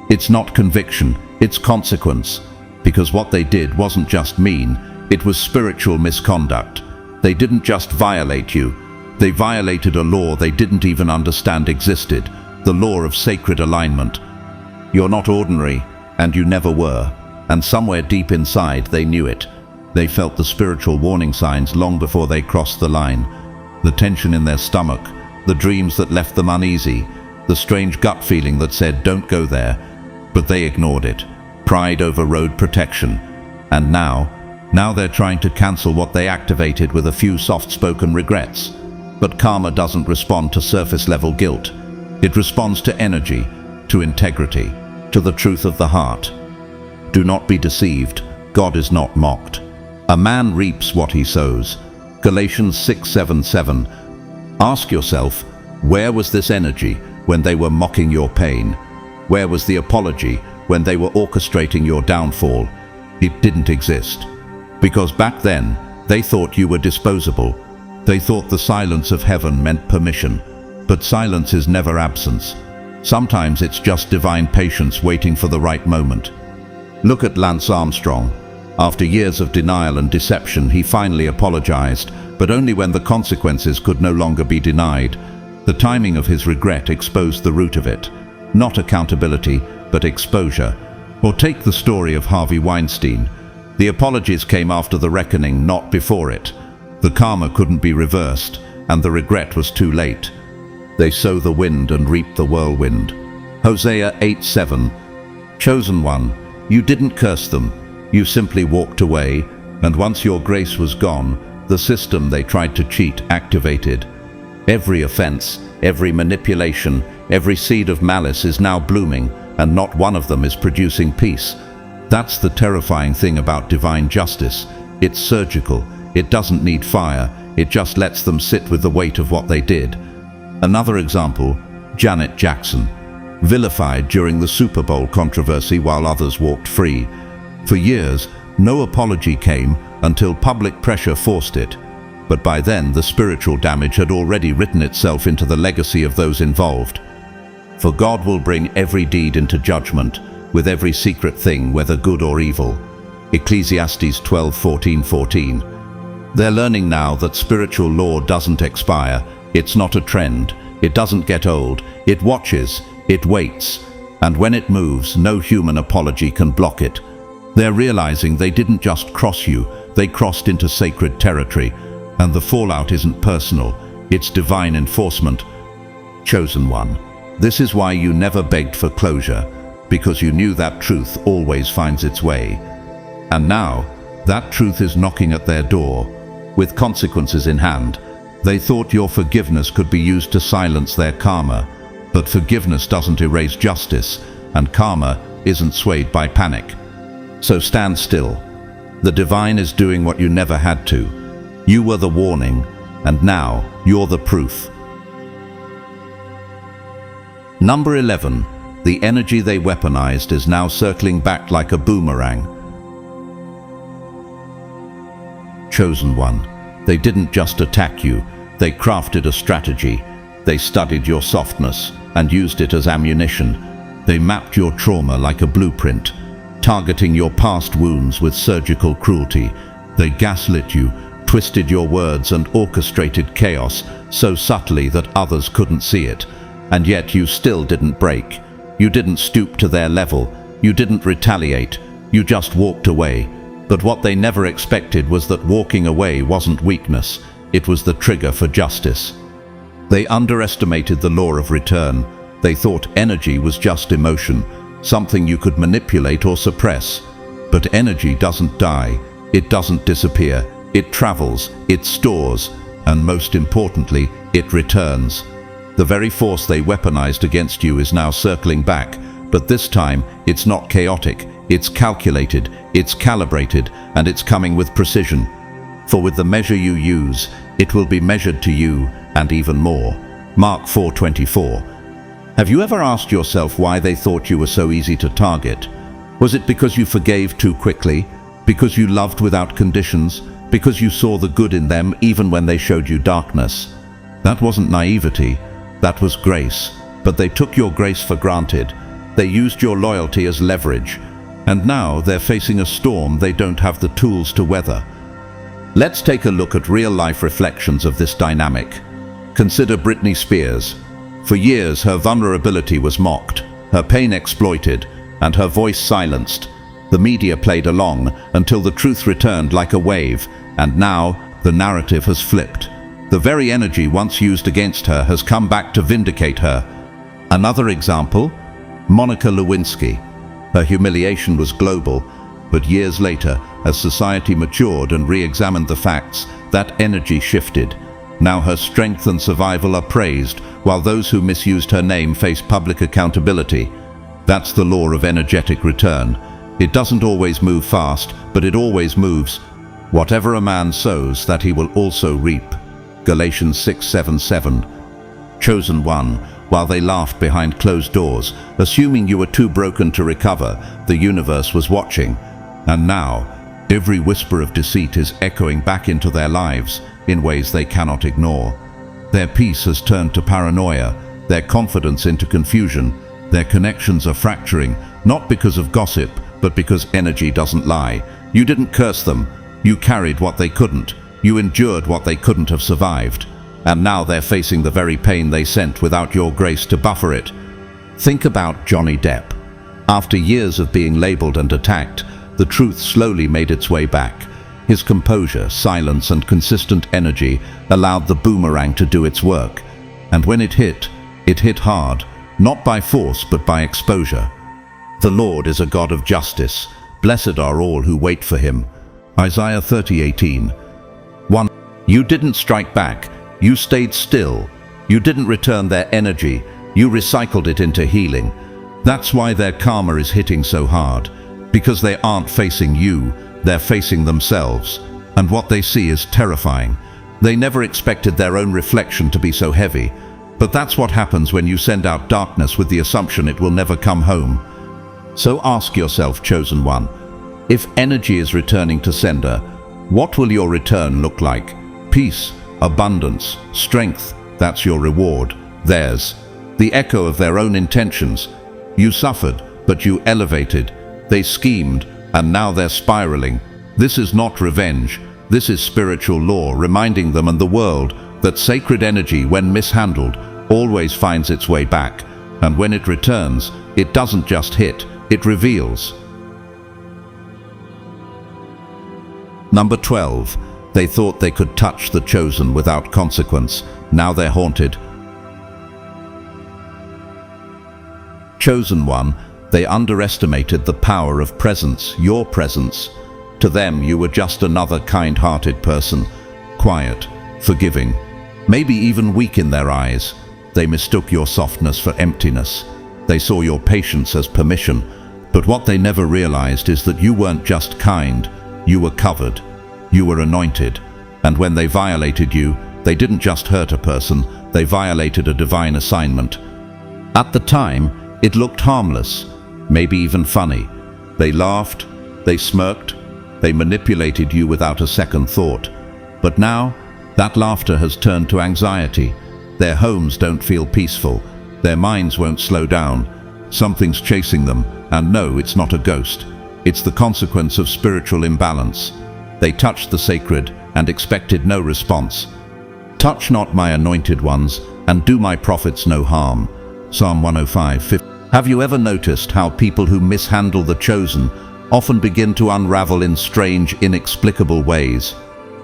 It's not conviction, it's consequence. Because what they did wasn't just mean, It was spiritual misconduct. They didn't just violate you. They violated a law they didn't even understand existed, the law of sacred alignment. You're not ordinary, and you never were. And somewhere deep inside, they knew it. They felt the spiritual warning signs long before they crossed the line. The tension in their stomach, the dreams that left them uneasy, the strange gut feeling that said, don't go there. But they ignored it. Pride overrode protection. And now they're trying to cancel what they activated with a few soft-spoken regrets. But karma doesn't respond to surface-level guilt. It responds to energy, to integrity, to the truth of the heart. Do not be deceived. God is not mocked. A man reaps what he sows. Galatians 6:7-7. Ask yourself, where was this energy when they were mocking your pain? Where was the apology when they were orchestrating your downfall? It didn't exist. Because back then, they thought you were disposable. They thought the silence of heaven meant permission. But silence is never absence. Sometimes it's just divine patience waiting for the right moment. Look at Lance Armstrong. After years of denial and deception, he finally apologized, but only when the consequences could no longer be denied. The timing of his regret exposed the root of it. Not accountability, but exposure. Or take the story of Harvey Weinstein. The apologies came after the reckoning, not before it. The karma couldn't be reversed, and the regret was too late. They sow the wind and reap the whirlwind. Hosea 8:7. Chosen one, you didn't curse them. You simply walked away, and once your grace was gone, the system they tried to cheat activated. Every offense, every manipulation, every seed of malice is now blooming, and not one of them is producing peace. That's the terrifying thing about divine justice. It's surgical. It doesn't need fire. It just lets them sit with the weight of what they did. Another example, Janet Jackson, vilified during the Super Bowl controversy while others walked free. For years, no apology came until public pressure forced it. But by then, the spiritual damage had already written itself into the legacy of those involved. For God will bring every deed into judgment, with every secret thing, whether good or evil. Ecclesiastes 12:14-14. They're learning now that spiritual law doesn't expire. It's not a trend. It doesn't get old. It watches. It waits. And when it moves, no human apology can block it. They're realizing they didn't just cross you. They crossed into sacred territory. And the fallout isn't personal. It's divine enforcement. Chosen one. This is why you never begged for closure, because you knew that truth always finds its way. And now, that truth is knocking at their door, with consequences in hand. They thought your forgiveness could be used to silence their karma, but forgiveness doesn't erase justice, and karma isn't swayed by panic. So stand still. The divine is doing what you never had to. You were the warning, and now you're the proof. Number 11. The energy they weaponized is now circling back like a boomerang. Chosen one. They didn't just attack you. They crafted a strategy. They studied your softness and used it as ammunition. They mapped your trauma like a blueprint, targeting your past wounds with surgical cruelty. They gaslit you, twisted your words and orchestrated chaos so subtly that others couldn't see it. And yet you still didn't break. You didn't stoop to their level. You didn't retaliate. You just walked away. But what they never expected was that walking away wasn't weakness. It was the trigger for justice. They underestimated the law of return. They thought energy was just emotion, something you could manipulate or suppress. But energy doesn't die. It doesn't disappear. It travels, it stores, and most importantly, it returns. The very force they weaponized against you is now circling back, but this time it's not chaotic, it's calculated, it's calibrated, and it's coming with precision. For with the measure you use, it will be measured to you, and even more. Mark 4:24. Have you ever asked yourself why they thought you were so easy to target? Was it because you forgave too quickly? Because you loved without conditions? Because you saw the good in them even when they showed you darkness? That wasn't naivety. That was grace, but they took your grace for granted. They used your loyalty as leverage, and now they're facing a storm they don't have the tools to weather. Let's take a look at real-life reflections of this dynamic. Consider Britney Spears. For years, her vulnerability was mocked, her pain exploited, and her voice silenced. The media played along until the truth returned like a wave, and now the narrative has flipped. The very energy once used against her has come back to vindicate her. Another example, Monica Lewinsky. Her humiliation was global, but years later, as society matured and re-examined the facts, that energy shifted. Now her strength and survival are praised, while those who misused her name face public accountability. That's the law of energetic return. It doesn't always move fast, but it always moves. Whatever a man sows, that he will also reap. Galatians 6:7-7. Chosen one, while they laughed behind closed doors, assuming you were too broken to recover, the universe was watching. And now, every whisper of deceit is echoing back into their lives in ways they cannot ignore. Their peace has turned to paranoia, their confidence into confusion, their connections are fracturing, not because of gossip, but because energy doesn't lie. You didn't curse them, you carried what they couldn't, you endured what they couldn't have survived. And now they're facing the very pain they sent without your grace to buffer it. Think about Johnny Depp. After years of being labeled and attacked, the truth slowly made its way back. His composure, silence, and consistent energy allowed the boomerang to do its work. And when it hit hard, not by force but by exposure. The Lord is a God of justice. Blessed are all who wait for him. Isaiah 30:18. 1. You didn't strike back. You stayed still. You didn't return their energy. You recycled it into healing. That's why their karma is hitting so hard. Because they aren't facing you, they're facing themselves. And what they see is terrifying. They never expected their own reflection to be so heavy. But that's what happens when you send out darkness with the assumption it will never come home. So ask yourself, chosen one, if energy is returning to sender, what will your return look like? Peace, abundance, strength, that's your reward, theirs. The echo of their own intentions. You suffered, but you elevated. They schemed, and now they're spiraling. This is not revenge. This is spiritual law, reminding them and the world that sacred energy, when mishandled, always finds its way back. And when it returns, it doesn't just hit, it reveals. Number 12. They thought they could touch the chosen without consequence. Now they're haunted. Chosen one, they underestimated the power of presence, your presence. To them, you were just another kind-hearted person, quiet, forgiving, maybe even weak in their eyes. They mistook your softness for emptiness. They saw your patience as permission. But what they never realized is that you weren't just kind, you were covered, you were anointed. And when they violated you, they didn't just hurt a person, they violated a divine assignment. At the time, it looked harmless, maybe even funny. They laughed, they smirked, they manipulated you without a second thought. But now, that laughter has turned to anxiety. Their homes don't feel peaceful, their minds won't slow down. Something's chasing them, and no, it's not a ghost. It's the consequence of spiritual imbalance. They touched the sacred and expected no response. Touch not my anointed ones, and do my prophets no harm. Psalm 105:50. Have you ever noticed how people who mishandle the chosen often begin to unravel in strange, inexplicable ways?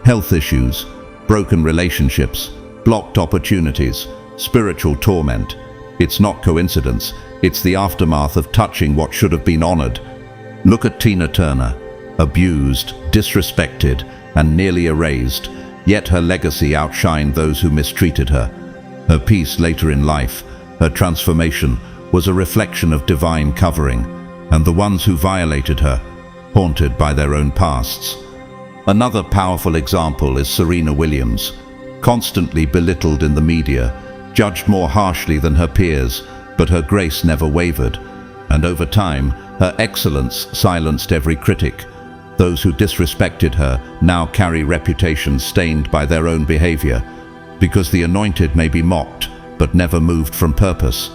Health issues, broken relationships, blocked opportunities, spiritual torment. It's not coincidence, it's the aftermath of touching what should have been honored. Look at Tina Turner, abused, disrespected, and nearly erased, yet her legacy outshined those who mistreated her. Her peace later in life, her transformation, was a reflection of divine covering, and the ones who violated her, haunted by their own pasts. Another powerful example is Serena Williams, constantly belittled in the media, judged more harshly than her peers, but her grace never wavered, and over time, her excellence silenced every critic. Those who disrespected her now carry reputations stained by their own behavior, because the anointed may be mocked, but never moved from purpose.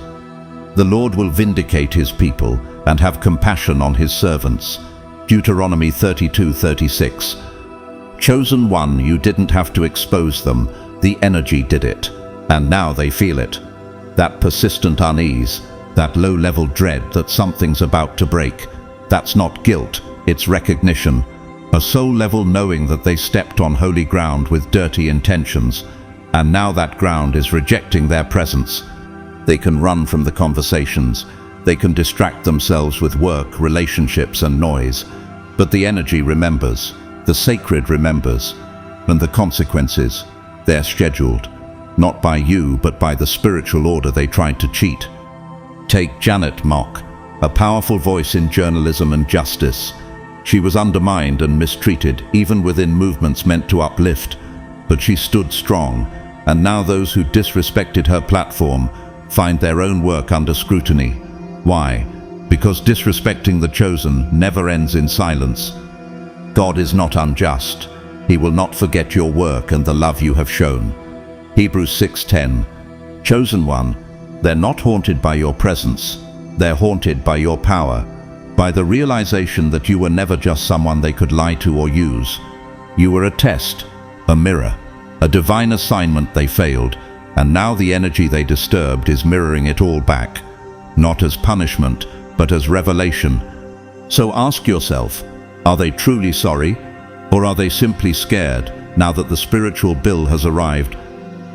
The Lord will vindicate his people and have compassion on his servants. Deuteronomy 32:36. Chosen one, you didn't have to expose them. The energy did it. And now they feel it. That persistent unease, that low-level dread that something's about to break. That's not guilt, it's recognition. A soul-level knowing that they stepped on holy ground with dirty intentions, and now that ground is rejecting their presence. They can run from the conversations. They can distract themselves with work, relationships, and noise. But the energy remembers. The sacred remembers. And the consequences, they're scheduled. Not by you, but by the spiritual order they tried to cheat. Take Janet Mock, a powerful voice in journalism and justice. She was undermined and mistreated, even within movements meant to uplift. But she stood strong, and now those who disrespected her platform find their own work under scrutiny. Why? Because disrespecting the chosen never ends in silence. God is not unjust. He will not forget your work and the love you have shown. Hebrews 6:10. Chosen one, they're not haunted by your presence. They're haunted by your power, by the realization that you were never just someone they could lie to or use. You were a test, a mirror, a divine assignment they failed, and now the energy they disturbed is mirroring it all back, not as punishment, but as revelation. So ask yourself, are they truly sorry, or are they simply scared now that the spiritual bill has arrived?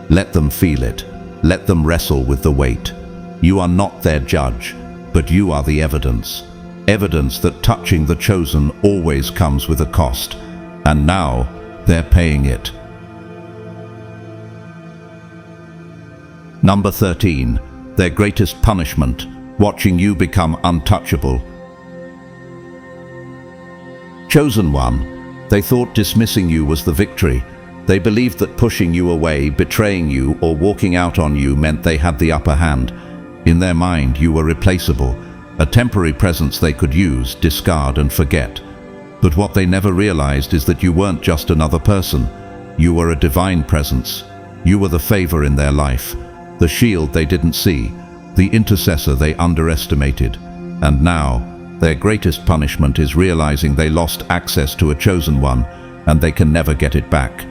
Let them feel it. Let them wrestle with the weight. You are not their judge, but you are the evidence. Evidence that touching the chosen always comes with a cost, and now they're paying it. Number 13. Their greatest punishment, watching you become untouchable. Chosen one, they thought dismissing you was the victory. They believed that pushing you away, betraying you, or walking out on you meant they had the upper hand. In their mind, you were replaceable, a temporary presence they could use, discard, and forget. But what they never realized is that you weren't just another person. You were a divine presence. You were the favor in their life, the shield they didn't see, the intercessor they underestimated. And now, their greatest punishment is realizing they lost access to a chosen one, and they can never get it back.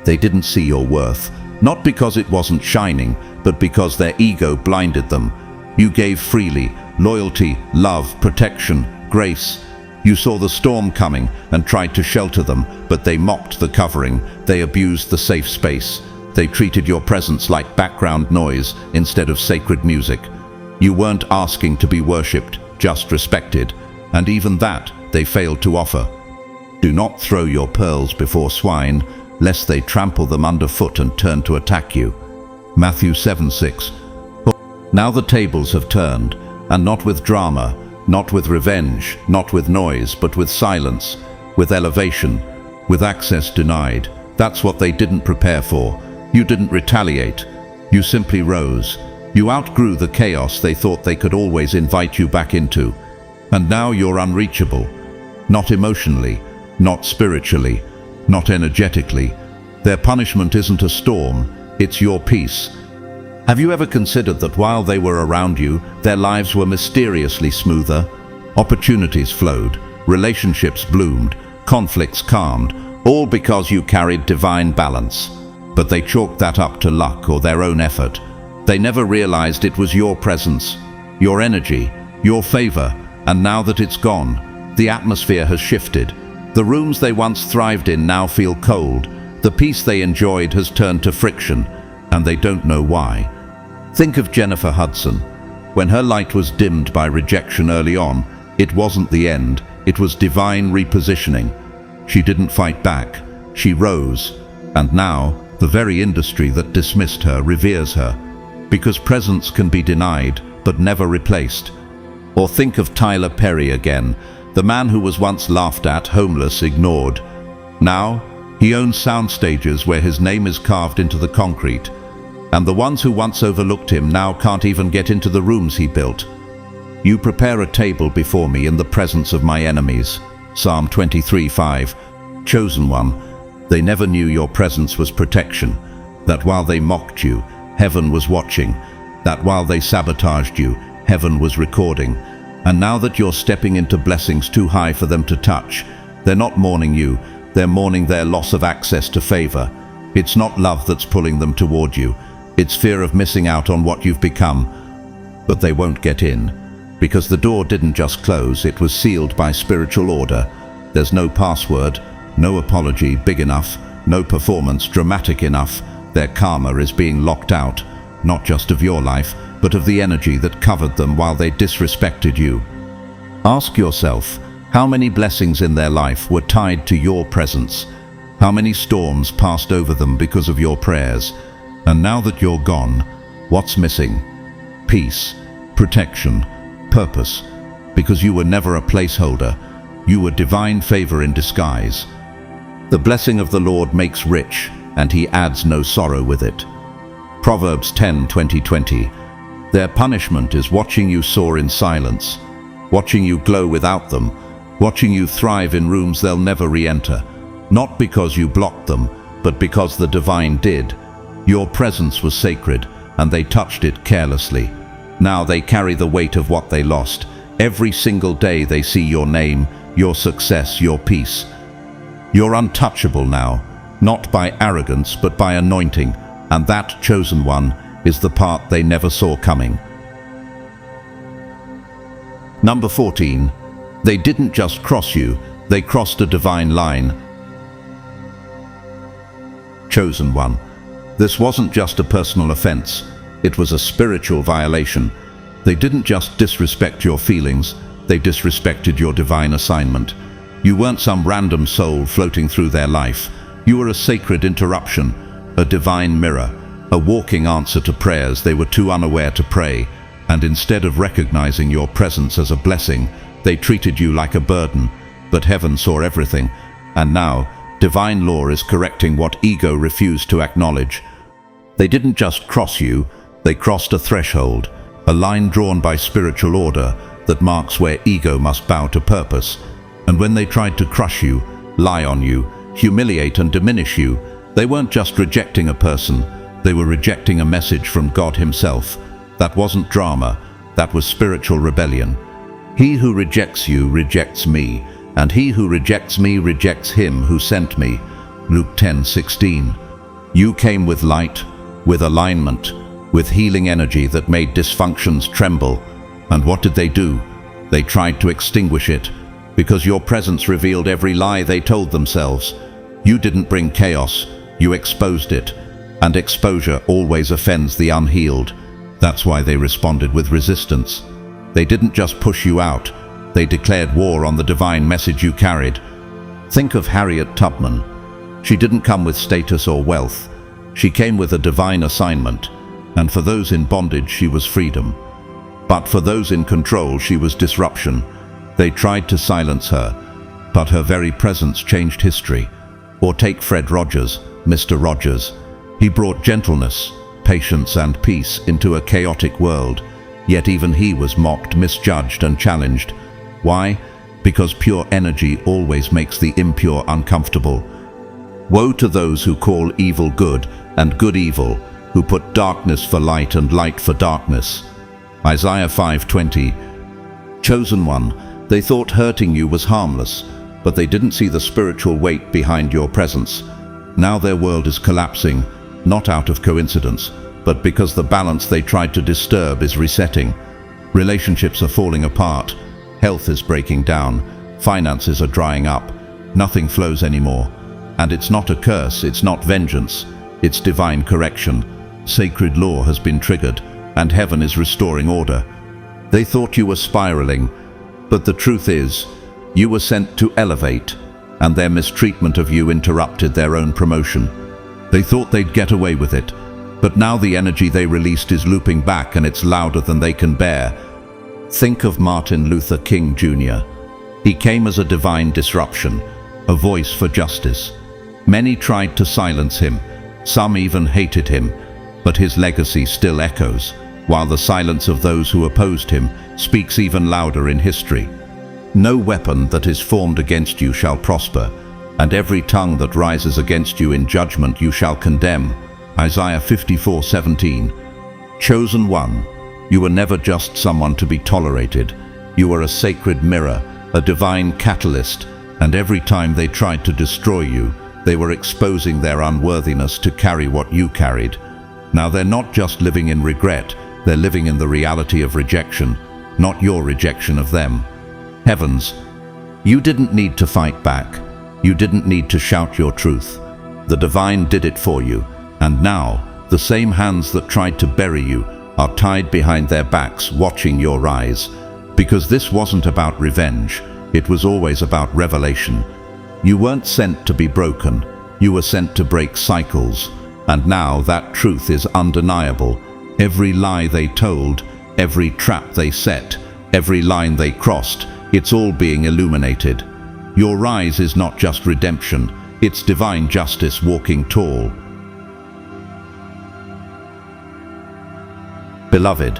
They didn't see your worth, not because it wasn't shining, but because their ego blinded them. You gave freely, loyalty, love, protection, grace. You saw the storm coming and tried to shelter them, but they mocked the covering. They abused the safe space. They treated your presence like background noise instead of sacred music. You weren't asking to be worshipped, just respected, and even that they failed to offer. Do not throw your pearls before swine, lest they trample them underfoot and turn to attack you. Matthew 7:6. Now the tables have turned, and not with drama, not with revenge, not with noise, but with silence, with elevation, with access denied. That's what they didn't prepare for. You didn't retaliate. You simply rose. You outgrew the chaos they thought they could always invite you back into. And now you're unreachable. Not emotionally, not spiritually, not energetically. Their punishment isn't a storm, it's your peace. Have you ever considered that while they were around you, their lives were mysteriously smoother? Opportunities flowed, relationships bloomed, conflicts calmed, all because you carried divine balance. But they chalked that up to luck or their own effort. They never realized it was your presence, your energy, your favor, and now that it's gone, the atmosphere has shifted. The rooms they once thrived in now feel cold. The peace they enjoyed has turned to friction, and they don't know why. Think of Jennifer Hudson. When her light was dimmed by rejection early on, it wasn't the end, it was divine repositioning. She didn't fight back, she rose, and now the very industry that dismissed her reveres her, because presence can be denied but never replaced. Or think of Tyler Perry again, the man who was once laughed at, homeless, ignored. Now, he owns sound stages where his name is carved into the concrete, and the ones who once overlooked him now can't even get into the rooms he built. You prepare a table before me in the presence of my enemies. Psalm 23:5. Chosen one, they never knew your presence was protection, that while they mocked you, heaven was watching, that while they sabotaged you, heaven was recording. And now that you're stepping into blessings too high for them to touch, they're not mourning you, They're mourning their loss of access to favor. It's not love that's pulling them toward you. It's fear of missing out on what you've become. But they won't get in, because the door didn't just close, it was sealed by spiritual order. There's no password, no apology big enough, no performance dramatic enough. Their karma is being locked out, not just of your life, but of the energy that covered them while they disrespected you. Ask yourself, how many blessings in their life were tied to your presence? How many storms passed over them because of your prayers? And now that you're gone, what's missing? Peace, protection, purpose. Because you were never a placeholder. You were divine favor in disguise. The blessing of the Lord makes rich, and he adds no sorrow with it. Proverbs 10:20. Their punishment is watching you soar in silence, watching you glow without them, watching you thrive in rooms they'll never re-enter. Not because you blocked them, but because the divine did. Your presence was sacred, and they touched it carelessly. Now they carry the weight of what they lost. Every single day they see your name, your success, your peace. You're untouchable now, not by arrogance, but by anointing, and that chosen one is the part they never saw coming. Number 14. They didn't just cross you, they crossed a divine line. Chosen one. This wasn't just a personal offense, it was a spiritual violation. They didn't just disrespect your feelings, they disrespected your divine assignment. You weren't some random soul floating through their life. You were a sacred interruption, a divine mirror, a walking answer to prayers they were too unaware to pray, and instead of recognizing your presence as a blessing, they treated you like a burden. But heaven saw everything, and now divine law is correcting what ego refused to acknowledge. They didn't just cross you, they crossed a threshold, a line drawn by spiritual order that marks where ego must bow to purpose. And when they tried to crush you, lie on you, humiliate and diminish you, they weren't just rejecting a person, they were rejecting a message from God himself. That wasn't drama, that was spiritual rebellion. He who rejects you rejects me, and he who rejects me rejects him who sent me. Luke 10:16. You came with light, with alignment, with healing energy that made dysfunctions tremble. And what did they do? They tried to extinguish it, because your presence revealed every lie they told themselves. You didn't bring chaos, you exposed it, and exposure always offends the unhealed. That's why they responded with resistance. They didn't just push you out, they declared war on the divine message you carried. Think of Harriet Tubman. She didn't come with status or wealth. She came with a divine assignment, and for those in bondage she was freedom. But for those in control she was disruption. They tried to silence her, but her very presence changed history. Or take Fred Rogers, Mr. Rogers. He brought gentleness, patience and peace into a chaotic world, yet even he was mocked, misjudged and challenged. Why? Because pure energy always makes the impure uncomfortable. Woe to those who call evil good and good evil, who put darkness for light and light for darkness. Isaiah 5:20. Chosen one, they thought hurting you was harmless, but they didn't see the spiritual weight behind your presence. Now their world is collapsing, not out of coincidence, but because the balance they tried to disturb is resetting. Relationships are falling apart, health is breaking down, finances are drying up, nothing flows anymore. And it's not a curse, it's not vengeance, it's divine correction. Sacred law has been triggered, and heaven is restoring order. They thought you were spiraling, but the truth is, you were sent to elevate, and their mistreatment of you interrupted their own promotion. They thought they'd get away with it, but now the energy they released is looping back and it's louder than they can bear. Think of Martin Luther King Jr. He came as a divine disruption, a voice for justice. Many tried to silence him, some even hated him, but his legacy still echoes, while the silence of those who opposed him speaks even louder in history. No weapon that is formed against you shall prosper, and every tongue that rises against you in judgment you shall condemn. Isaiah 54:17. Chosen one, you were never just someone to be tolerated. You were a sacred mirror, a divine catalyst, And every time they tried to destroy you, they were exposing their unworthiness to carry what you carried. Now they're not just living in regret, they're living in the reality of rejection, not your rejection of them. Heavens, you didn't need to fight back. You didn't need to shout your truth. The divine did it for you, and now the same hands that tried to bury you are tied behind their backs watching your rise. Because this wasn't about revenge, it was always about revelation. You weren't sent to be broken, you were sent to break cycles, and now that truth is undeniable. Every lie they told, every trap they set, every line they crossed, it's all being illuminated. Your rise is not just redemption, it's divine justice walking tall. Beloved,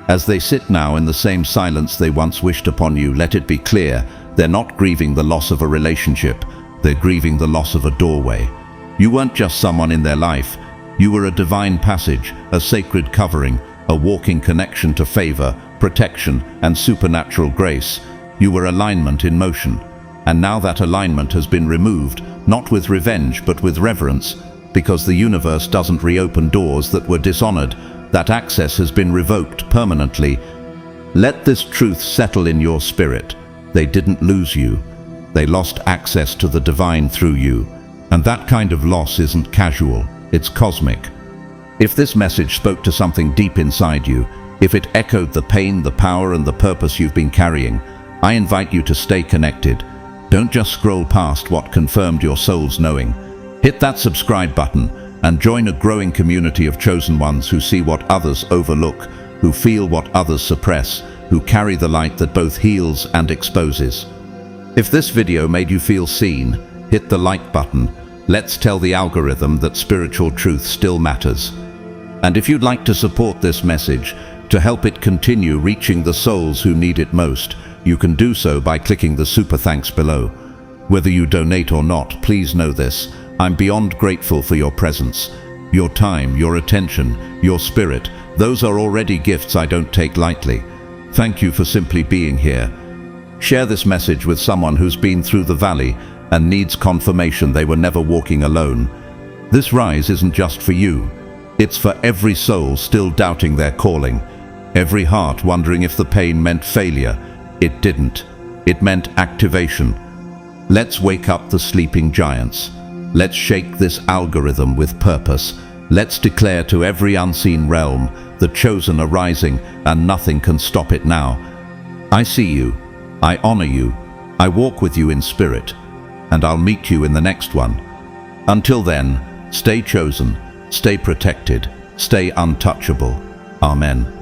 as they sit now in the same silence they once wished upon you, let it be clear, they're not grieving the loss of a relationship, they're grieving the loss of a doorway. You weren't just someone in their life, you were a divine passage, a sacred covering, a walking connection to favor, protection, and supernatural grace. You were alignment in motion. And now that alignment has been removed, not with revenge but with reverence, because the universe doesn't reopen doors that were dishonored. That access has been revoked permanently. Let this truth settle in your spirit. They didn't lose you. They lost access to the divine through you. And that kind of loss isn't casual, it's cosmic. If this message spoke to something deep inside you, if it echoed the pain, the power, and the purpose you've been carrying, I invite you to stay connected. Don't just scroll past what confirmed your soul's knowing. Hit that subscribe button and join a growing community of chosen ones who see what others overlook, who feel what others suppress, who carry the light that both heals and exposes. If this video made you feel seen, hit the like button. Let's tell the algorithm that spiritual truth still matters. And if you'd like to support this message, to help it continue reaching the souls who need it most, you can do so by clicking the super thanks below. Whether you donate or not, please know this: I'm beyond grateful for your presence. Your time, your attention, your spirit, those are already gifts I don't take lightly. Thank you for simply being here. Share this message with someone who's been through the valley and needs confirmation they were never walking alone. This rise isn't just for you. It's for every soul still doubting their calling. Every heart wondering if the pain meant failure. It didn't. It meant activation. Let's wake up the sleeping giants. Let's shake this algorithm with purpose. Let's declare to every unseen realm, the chosen are rising and nothing can stop it now. I see you. I honor you. I walk with you in spirit. And I'll meet you in the next one. Until then, stay chosen, stay protected, stay untouchable. Amen.